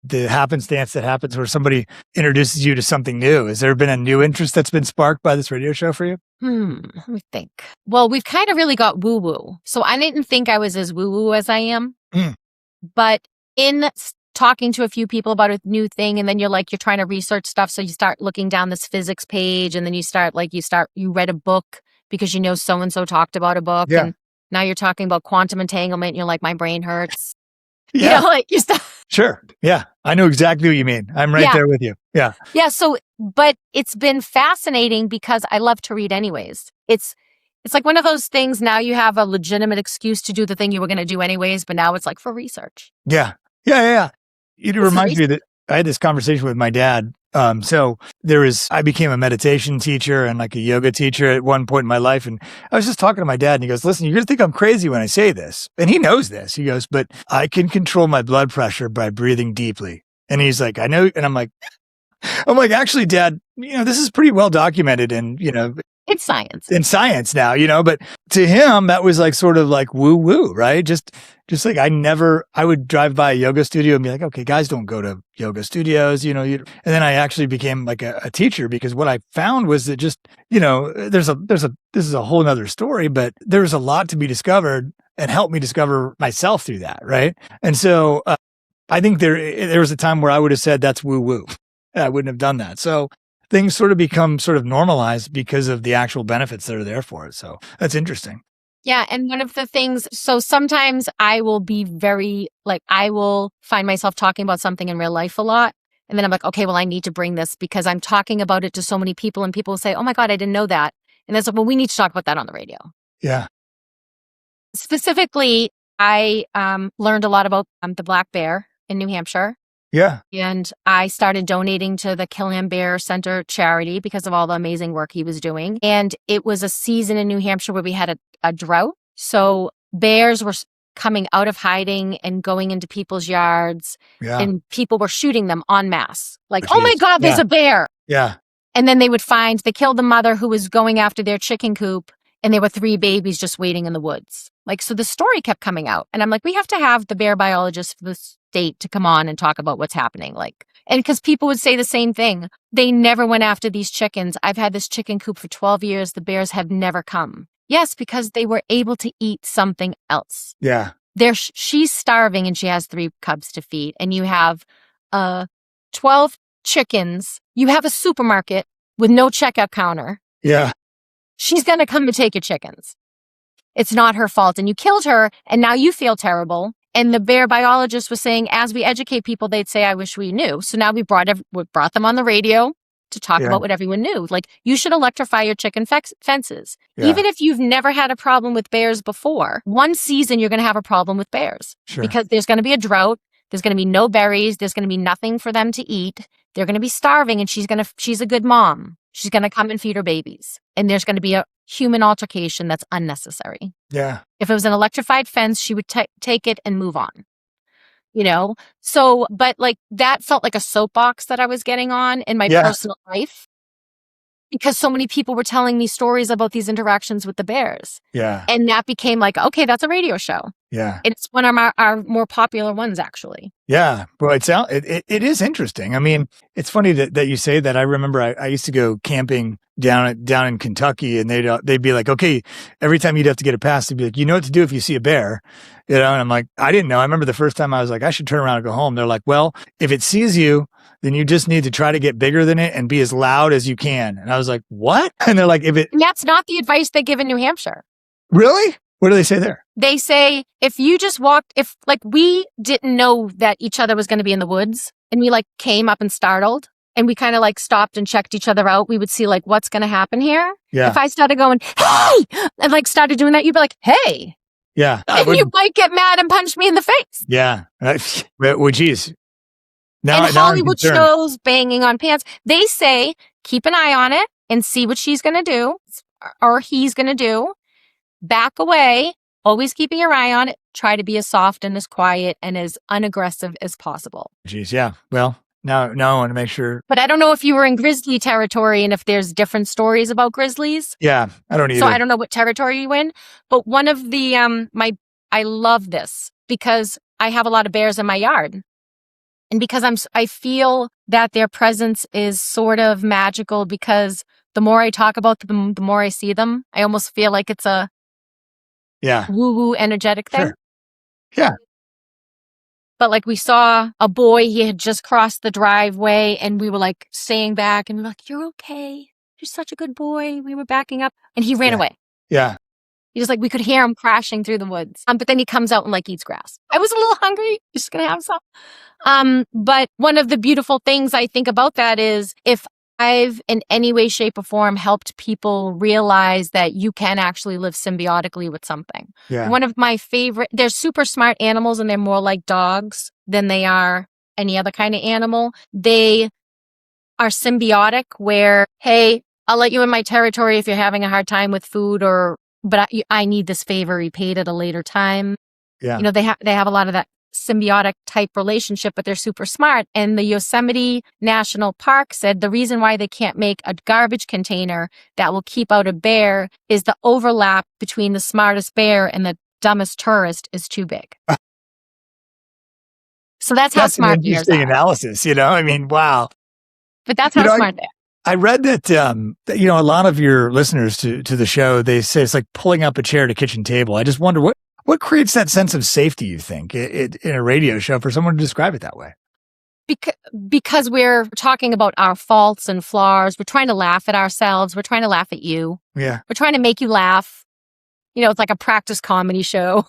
the happenstance that happens where somebody introduces you to something new. Has there been a new interest that's been sparked by this radio show for you? Let me think. Well, we've kind of really got woo-woo. So I didn't think I was as woo-woo as I am. But in talking to a few people about a new thing, and then you're trying to research stuff. So you start looking down this physics page, and then you read a book because so-and-so talked about a book. Yeah. And now you're talking about quantum entanglement, and you're like, my brain hurts. Yeah. You start. Sure. Yeah. I know exactly what you mean. I'm right there with you. Yeah. Yeah. So, but it's been fascinating because I love to read anyways. It's like one of those things. Now you have a legitimate excuse to do the thing you were going to do anyways, but now it's like for research. Yeah. Yeah. It This is reminds me recent. that I had this conversation with my dad. I became a meditation teacher and like a yoga teacher at one point in my life. And I was just talking to my dad and he goes, listen, you're going to think I'm crazy when I say this. And he knows this. He goes, but I can control my blood pressure by breathing deeply. And he's like, I know. And I'm like, actually, Dad, this is pretty well documented and, It's science. in science now, but to him, that was like sort of like woo woo, right? Just like I would drive by a yoga studio and be like, okay, guys don't go to yoga studios, and then I actually became like a teacher because what I found was that just, this is a whole nother story, but there's a lot to be discovered and help me discover myself through that. Right. And so I think there was a time where I would have said that's woo woo. I wouldn't have done that. So things sort of become sort of normalized because of the actual benefits that are there for it. So that's interesting. Yeah. And one of the things, so sometimes I will be I will find myself talking about something in real life a lot. And then I'm like, okay, well, I need to bring this because I'm talking about it to so many people and people will say, oh my God, I didn't know that. And that's like, well, we need to talk about that on the radio. Yeah. Specifically, I learned a lot about the black bear in New Hampshire. Yeah. And I started donating to the Killam Bear Center charity because of all the amazing work he was doing. And it was a season in New Hampshire where we had a drought. So bears were coming out of hiding and going into people's yards. Yeah. And people were shooting them en masse. Like, Oh, oh my God, there's yeah. a bear. Yeah. And then they killed the mother who was going after their chicken coop. And there were 3 babies just waiting in the woods. Like, so the story kept coming out. And I'm like, we have to have the bear biologist for the state to come on and talk about what's happening. And because people would say the same thing. They never went after these chickens. I've had this chicken coop for 12 years. The bears have never come. Yes, because they were able to eat something else. Yeah. She's starving and she has 3 cubs to feed. And you have 12 chickens. You have a supermarket with no checkout counter. Yeah. She's going to come and take your chickens. It's not her fault. And you killed her. And now you feel terrible. And the bear biologist was saying, as we educate people, they'd say, I wish we knew. So now we brought them on the radio to talk about what everyone knew. Like, you should electrify your chicken fences. Yeah. Even if you've never had a problem with bears before, one season you're going to have a problem with bears. Sure. Because there's going to be a drought. There's going to be no berries. There's going to be nothing for them to eat. They're going to be starving. And she's a good mom. She's going to come and feed her babies. And there's going to be a human altercation that's unnecessary. Yeah. If it was an electrified fence, she would take it and move on. So, but like that felt like a soapbox that I was getting on in my personal life because so many people were telling me stories about these interactions with the bears. Yeah. And that became like, okay, that's a radio show. Yeah. It's one of our more popular ones, actually. Yeah. Well, it is interesting. I mean, it's funny that you say that. I remember I used to go camping down in Kentucky and they'd be like, okay, every time you'd have to get a pass, they'd be like, you know what to do if you see a bear, and I'm like, I didn't know. I remember the first time I was like, I should turn around and go home. They're like, well, if it sees you, then you just need to try to get bigger than it and be as loud as you can. And I was like, what? And they're like, And that's not the advice they give in New Hampshire. Really? What do they say there? They say, if you just walked, we didn't know that each other was going to be in the woods and we came up and startled and we kind of stopped and checked each other out, we would see what's going to happen here. Yeah. If I started going, hey, and started doing that, you'd be like, hey. Yeah. And you might get mad and punch me in the face. Yeah. Well, geez. Now, and Hollywood shows banging on pants. They say, keep an eye on it and see what she's going to do or he's going to do. Back away, always keeping your eye on it. Try to be as soft and as quiet and as unaggressive as possible. Geez, yeah. Well, now I want to make sure. But I don't know if you were in grizzly territory and if there's different stories about grizzlies. Yeah, I don't either. So I don't know what territory you in. But one of the, I love this because I have a lot of bears in my yard. And because I feel that their presence is sort of magical because the more I talk about them, the more I see them. I almost feel like it's a woo-woo energetic thing. Sure. Yeah. But we saw a boy, he had just crossed the driveway and we were staying back and we were like, you're okay. You're such a good boy. We were backing up and he ran away. Yeah. He just we could hear him crashing through the woods. But then he comes out and eats grass. I was a little hungry. Just going to have some. But one of the beautiful things I think about that is if I've in any way, shape, or form helped people realize that you can actually live symbiotically with something. Yeah. One of my favorite, they're super smart animals and they're more like dogs than they are any other kind of animal. They are symbiotic where, hey, I'll let you in my territory if you're having a hard time with food, but I need this favor repaid at a later time. Yeah. They have a lot of that symbiotic type relationship, but they're super smart. And the Yosemite National Park said the reason why they can't make a garbage container that will keep out a bear is the overlap between the smartest bear and the dumbest tourist is too big. So that's how smart an bears interesting are. analysis, I mean, wow. But that's how smart they are. I read that, a lot of your listeners to the show, they say it's like pulling up a chair at a kitchen table. I just wonder what creates that sense of safety, you think, in a radio show for someone to describe it that way? Because we're talking about our faults and flaws. We're trying to laugh at ourselves. We're trying to laugh at you. Yeah. We're trying to make you laugh. It's like a practice comedy show.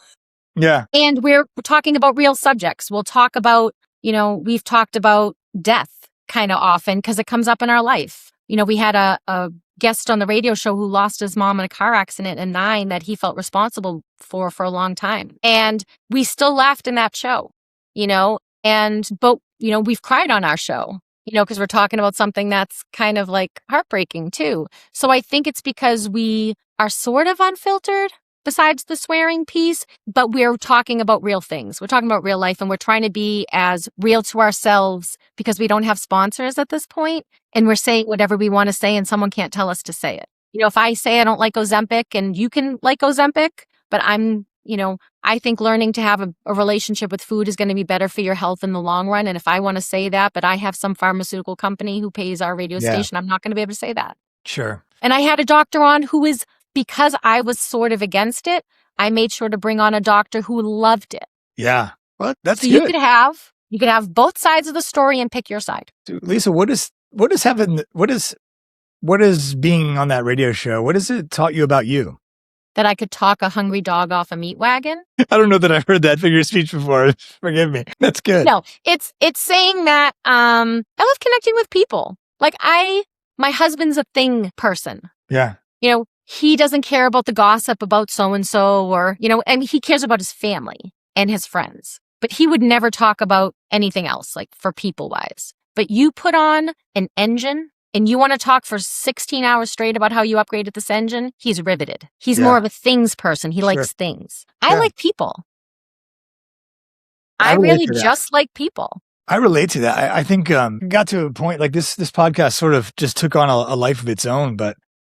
Yeah. And we're talking about real subjects. We'll talk about, we've talked about death kind of often because it comes up in our life. We had a guest on the radio show who lost his mom in a car accident at 9 that he felt responsible for a long time. And we still laughed in that show, but we've cried on our show, because we're talking about something that's kind of like heartbreaking too. So I think it's because we are sort of unfiltered besides the swearing piece, but we're talking about real things. We're talking about real life, and we're trying to be as real to ourselves because we don't have sponsors at this point, and we're saying whatever we want to say, and someone can't tell us to say it. If I say I don't like Ozempic and you can like Ozempic, but I think learning to have a relationship with food is going to be better for your health in the long run. And if I want to say that, but I have some pharmaceutical company who pays our radio station, I'm not going to be able to say that. Sure. And I had a doctor on who is, because I was sort of against it, I made sure to bring on a doctor who loved it. Yeah. Well, that's so good. You could have both sides of the story and pick your side. Lisa, what is being on that radio show? What has it taught you about you? That I could talk a hungry dog off a meat wagon. I don't know that I've heard that figure of speech before. Forgive me. That's good. No, it's saying that I love connecting with people. Like my husband's a thing person. Yeah. He doesn't care about the gossip about so-and-so or, he cares about his family and his friends. But he would never talk about anything else, like for people-wise. But you put on an engine and you want to talk for 16 hours straight about how you upgraded this engine, he's riveted. He's more of a things person. He likes things. I like people. I really just like people. I relate to that. I think got to a point like this podcast sort of just took on a life of its own, but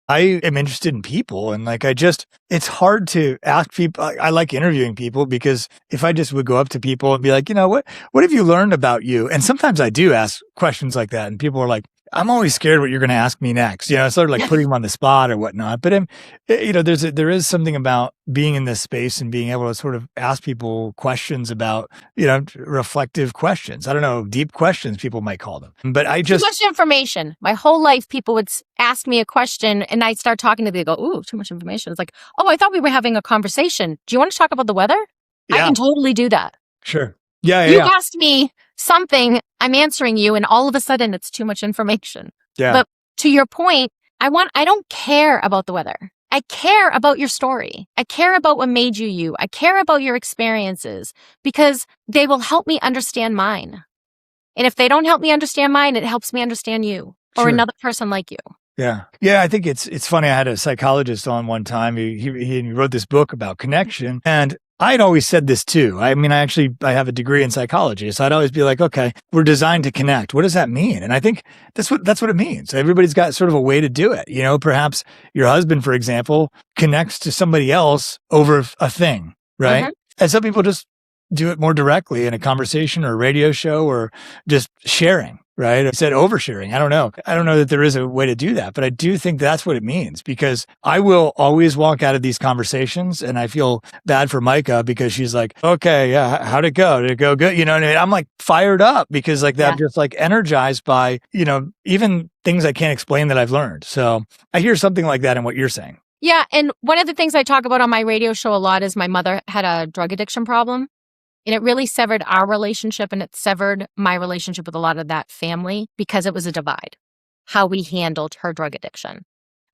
I am interested in people. And it's hard to ask people. I like interviewing people because if I just would go up to people and be like, what have you learned about you? And sometimes I do ask questions like that. And people are like, I'm always scared what you're going to ask me next. Sort of like putting them on the spot or whatnot. But there is something about being in this space and being able to sort of ask people questions about, reflective questions. I don't know, deep questions people might call them. But too much information. My whole life, people would ask me a question and I'd start talking to them. They go, ooh, too much information. It's like, oh, I thought we were having a conversation. Do you want to talk about the weather? Yeah. I can totally do that. Sure. Yeah. You asked me something, I'm answering you, and all of a sudden it's too much information. Yeah. But to your point, I don't care about the weather. I care about your story. I care about what made you you. I care about your experiences because they will help me understand mine. And if they don't help me understand mine, it helps me understand you or another person like you. Yeah. Yeah. I think it's funny. I had a psychologist on one time. He wrote this book about connection, and I'd always said this too. I mean, I have a degree in psychology. So I'd always be like, okay, we're designed to connect. What does that mean? And I think that's what it means. Everybody's got sort of a way to do it. Perhaps your husband, for example, connects to somebody else over a thing, right? Mm-hmm. And some people just do it more directly in a conversation or a radio show or just sharing, right? I said oversharing. I don't know. I don't know that there is a way to do that, but I do think that's what it means because I will always walk out of these conversations and I feel bad for Micah because she's like, okay, yeah, how'd it go? Did it go good? You know what I mean? I'm like fired up because I'm just like energized by, even things I can't explain that I've learned. So I hear something like that in what you're saying. Yeah. And one of the things I talk about on my radio show a lot is my mother had a drug addiction problem. And it really severed our relationship and it severed my relationship with a lot of that family because it was a divide, how we handled her drug addiction,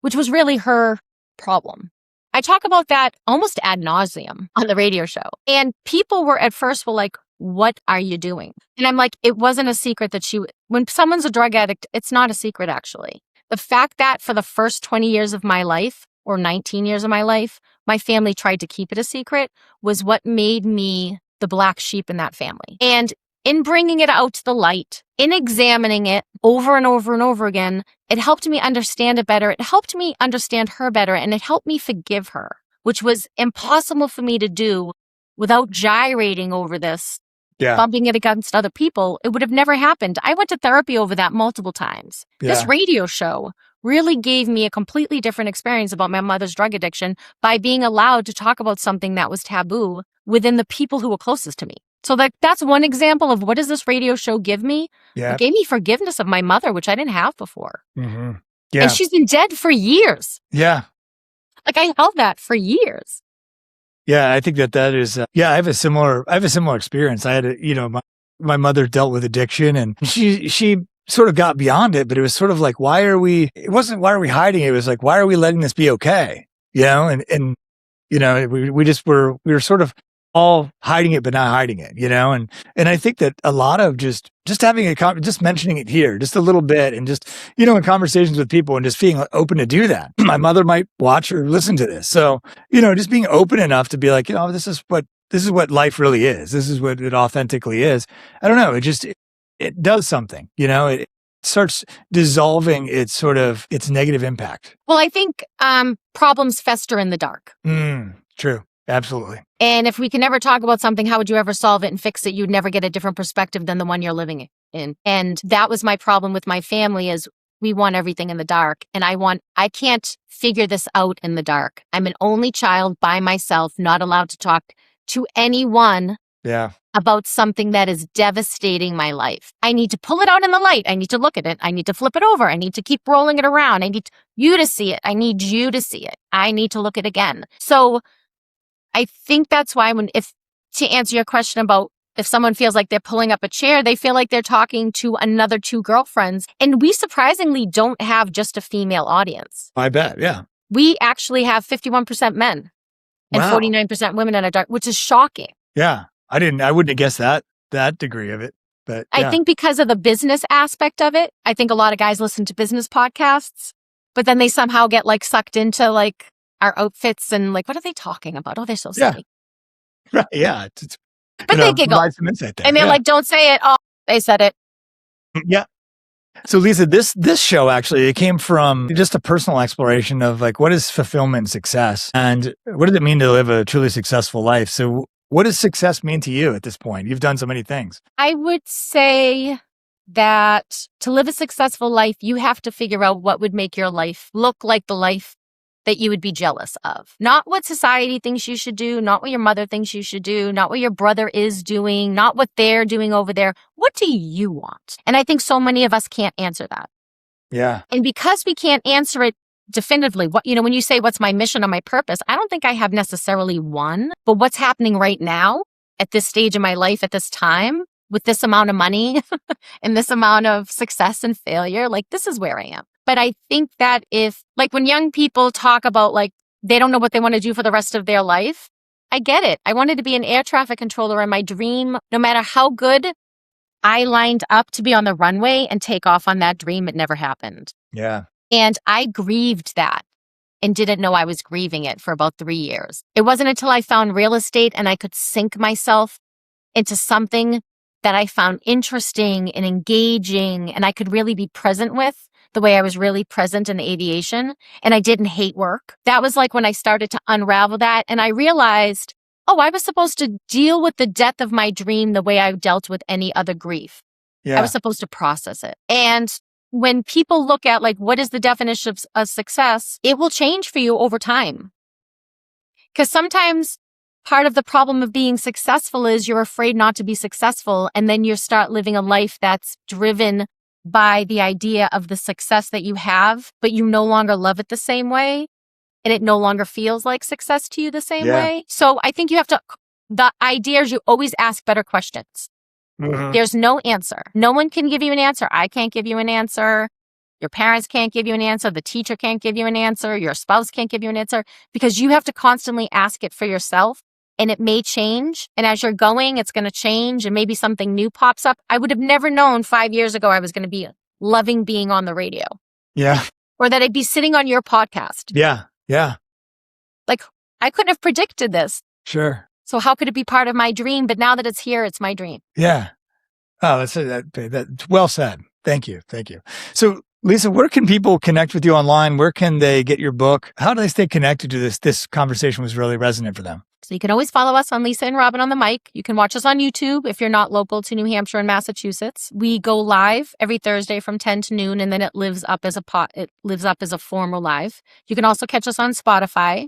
which was really her problem. I talk about that almost ad nauseum on the radio show. And people were like, what are you doing? And I'm like, it wasn't a secret that when someone's a drug addict, it's not a secret actually. The fact that for the first 20 years of my life or 19 years of my life, my family tried to keep it a secret was what made me the black sheep in that family. And in bringing it out to the light, in examining it over and over and over again, it helped me understand it better. It helped me understand her better, and it helped me forgive her, which was impossible for me to do without gyrating over this, bumping it against other people. It would have never happened. I went to therapy over that multiple times. This radio show really gave me a completely different experience about my mother's drug addiction by being allowed to talk about something that was taboo within the people who were closest to me. So that's one example of what does this radio show give me? It gave me forgiveness of my mother, which I didn't have before. Mm-hmm. Yeah. And she's been dead for years. Yeah. Like I held that for years. Yeah, I think that is. I have a similar experience. I had my mother dealt with addiction, and she sort of got beyond it, but it was sort of like, it wasn't why are we hiding it? It was like, why are we letting this be okay? And we were sort of all hiding it, but not hiding it, and I think that a lot of just having just mentioning it here, just a little bit, and just, in conversations with people and just being open to do that. My mother might watch or listen to this. So, just being open enough to be like, this is what life really is. This is what it authentically is. I don't know. It does something, it starts dissolving its negative impact. Well, I think, problems fester in the dark. True. Absolutely. And if we can never talk about something, how would you ever solve it and fix it? You'd never get a different perspective than the one you're living in. And that was my problem with my family is we want everything in the dark. And I can't figure this out in the dark. I'm an only child by myself, not allowed to talk to anyone about something that is devastating my life. I need to pull it out in the light. I need to look at it. I need to flip it over. I need to keep rolling it around. I need you to see it. I need you to see it. I need to look at it again. So I think that's why to answer your question about if someone feels like they're pulling up a chair, they feel like they're talking to another two girlfriends. And we surprisingly don't have just a female audience. I bet, yeah. We actually have 51% men and 49% women in our dark, which is shocking. Yeah. I wouldn't have guessed that degree of it. But I think because of the business aspect of it, I think a lot of guys listen to business podcasts, but then they somehow get sucked into our outfits and what are they talking about? Oh, they're so silly. Right. Yeah. But they giggle. Some insight there. And they're like, don't say it. Oh, they said it. Yeah. So Lisa, this show actually, it came from just a personal exploration of what is fulfillment and success, and what does it mean to live a truly successful life? So what does success mean to you at this point? You've done so many things. I would say that to live a successful life, you have to figure out what would make your life look like the life that you would be jealous of. Not what society thinks you should do, not what your mother thinks you should do, not what your brother is doing, not what they're doing over there. What do you want? And I think so many of us can't answer that. Yeah. And because we can't answer it definitively, when you say what's my mission or my purpose, I don't think I have necessarily one, but what's happening right now at this stage of my life, at this time, with this amount of money and this amount of success and failure, this is where I am. But I think that if, when young people talk about, they don't know what they want to do for the rest of their life, I get it. I wanted to be an air traffic controller, and my dream, no matter how good I lined up to be on the runway and take off on that dream, it never happened. Yeah. And I grieved that and didn't know I was grieving it for about 3 years. It wasn't until I found real estate and I could sink myself into something that I found interesting and engaging and I could really be present with, the way I was really present in aviation, and I didn't hate work. That was when I started to unravel that, and I realized, I was supposed to deal with the death of my dream the way I dealt with any other grief. Yeah. I was supposed to process it. And when people look at what is the definition of success, it will change for you over time. Because sometimes part of the problem of being successful is you're afraid not to be successful, and then you start living a life that's driven by the idea of the success that you have, but you no longer love it the same way, and it no longer feels like success to you the same way. So I think the idea is you always ask better questions. Mm-hmm. There's no answer. No one can give you an answer. I can't give you an answer. Your parents can't give you an answer. The teacher can't give you an answer. Your spouse can't give you an answer, because you have to constantly ask it for yourself and it may change. And as you're going, it's going to change and maybe something new pops up. I would have never known 5 years ago I was going to be loving being on the radio. Yeah. Or that I'd be sitting on your podcast. Yeah. Yeah. Like, I couldn't have predicted this. Sure. So how could it be part of my dream? But now that it's here, it's my dream. Yeah. Oh, that's well said. Thank you. Thank you. So, Lisa, where can people connect with you online? Where can they get your book? How do they stay connected to this? This conversation was really resonant for them. So you can always follow us on Lisa and Robin on the Mic. You can watch us on YouTube if you're not local to New Hampshire and Massachusetts. We go live every Thursday from 10 to noon, and then it lives up as a formal live. You can also catch us on Spotify,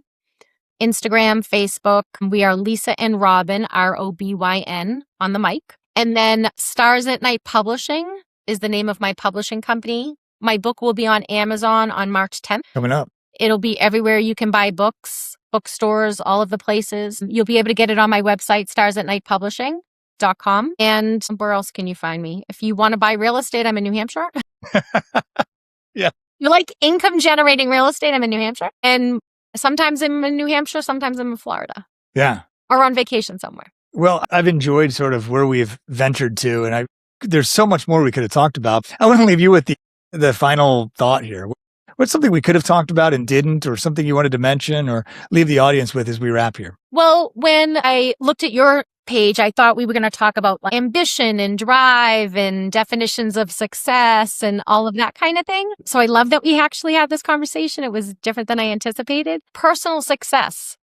Instagram, Facebook. We are Lisa and Robin, ROBYN, on the Mic. And then Stars at Night Publishing is the name of my publishing company. My book will be on Amazon on March 10th. Coming up. It'll be everywhere you can buy books, bookstores, all of the places. You'll be able to get it on my website, starsatnightpublishing.com. And where else can you find me? If you want to buy real estate, I'm in New Hampshire. Yeah. You like income generating real estate? I'm in New Hampshire. And sometimes I'm in New Hampshire, sometimes I'm in Florida. Yeah. Or on vacation somewhere. Well, I've enjoyed sort of where we've ventured to, and there's so much more we could have talked about. I want to leave you with the final thought here. What's something we could have talked about and didn't, or something you wanted to mention or leave the audience with as we wrap here? Well, when I looked at your page, I thought we were going to talk about ambition and drive and definitions of success and all of that kind of thing. So I love that we actually had this conversation. It was different than I anticipated. Personal success.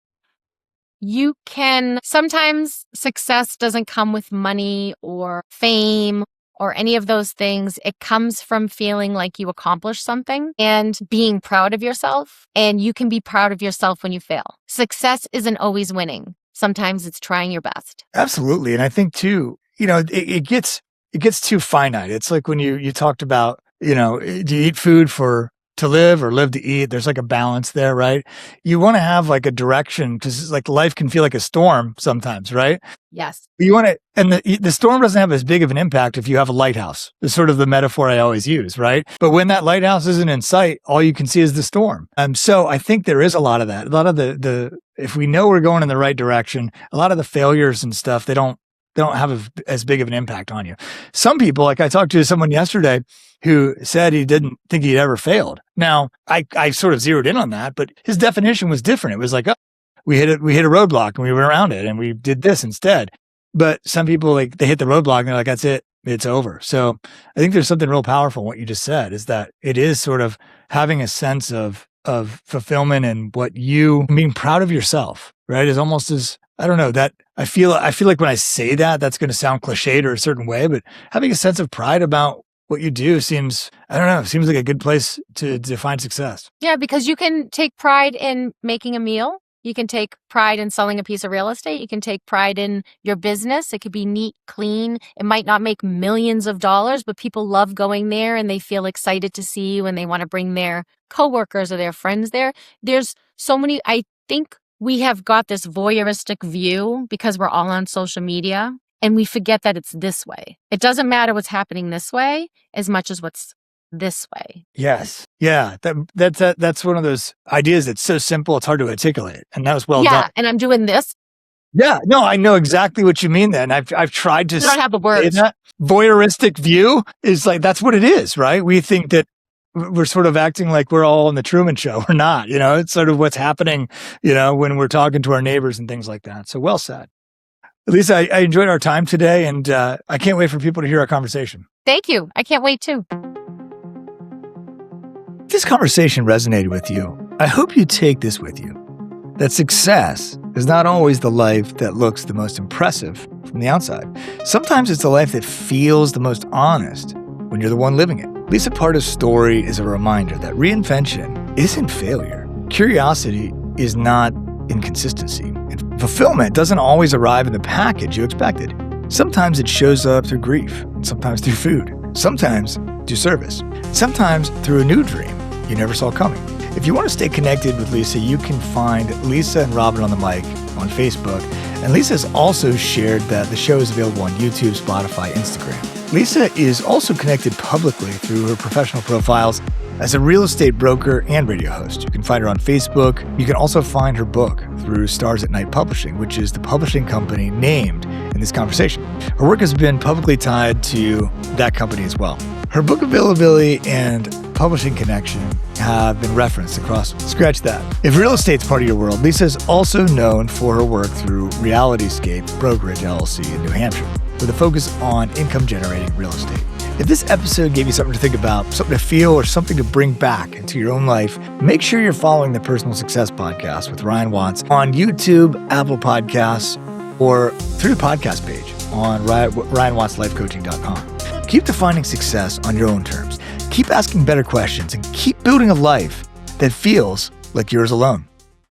Sometimes success doesn't come with money or fame or any of those things. It comes from feeling like you accomplished something and being proud of yourself. And you can be proud of yourself when you fail. Success isn't always winning. Sometimes it's trying your best. Absolutely. And I think too, it gets too finite. It's like when you talked about, do you eat food to live or live to eat? There's like a balance there, right? You want to have like a direction because like life can feel like a storm sometimes, right? Yes. You want to, and the storm doesn't have as big of an impact if you have a lighthouse. It's sort of the metaphor I always use, right? But when that lighthouse isn't in sight, all you can see is the storm. So I think there is a lot of that. A lot of if we know we're going in the right direction, a lot of the failures and stuff, they don't have as big of an impact on you. Some people, like I talked to someone yesterday who said he didn't think he'd ever failed. Now, I sort of zeroed in on that, but his definition was different. It was like, we hit a roadblock and we went around it and we did this instead. But some people, like, they hit the roadblock and they're like, that's it. It's over. So I think there's something real powerful in what you just said, is that it is sort of having a sense of fulfillment and being proud of yourself, right? Is almost as, I don't know, that I feel like when I say that, that's going to sound cliched or a certain way, but having a sense of pride about what you do seems like a good place to define success. Yeah, because you can take pride in making a meal. You can take pride in selling a piece of real estate. You can take pride in your business. It could be neat, clean. It might not make millions of dollars, but people love going there and they feel excited to see you and they want to bring their coworkers or their friends there. There's so many, I think we have got this voyeuristic view because we're all on social media and we forget that it's this way. It doesn't matter what's happening this way as much as what's this way. Yes. Yeah. That's one of those ideas that's so simple, it's hard to articulate. And that was well done. Yeah. And I'm doing this. Yeah. No, I know exactly what you mean then. I've tried to I don't have the words. That voyeuristic view is like, that's what it is, right? We think that we're sort of acting like we're all on the Truman Show. We're not, it's sort of what's happening, when we're talking to our neighbors and things like that. So well said. Lisa, I enjoyed our time today and I can't wait for people to hear our conversation. Thank you. I can't wait too. If this conversation resonated with you, I hope you take this with you, that success is not always the life that looks the most impressive from the outside. Sometimes it's the life that feels the most honest when you're the one living it. Lisa Parda's story is a reminder that reinvention isn't failure. Curiosity is not inconsistency. And fulfillment doesn't always arrive in the package you expected. Sometimes it shows up through grief, and sometimes through food, sometimes through service, sometimes through a new dream you never saw coming. If you want to stay connected with Lisa, you can find Lisa and Robin on the Mic on Facebook. And Lisa has also shared that the show is available on YouTube, Spotify, Instagram. Lisa is also connected publicly through her professional profiles as a real estate broker and radio host. You can find her on Facebook. You can also find her book through Stars at Night Publishing, which is the publishing company named in this conversation. Her work has been publicly tied to that company as well. Her book availability and publishing connection have been referenced across. Scratch that. If real estate's part of your world, Lisa is also known for her work through Realityscape Brokerage LLC in New Hampshire, with a focus on income-generating real estate. If this episode gave you something to think about, something to feel, or something to bring back into your own life, make sure you're following the Personal Success Podcast with Ryan Watts on YouTube, Apple Podcasts, or through the podcast page on RyanWattsLifeCoaching.com. Keep defining success on your own terms. Keep asking better questions and keep building a life that feels like yours alone.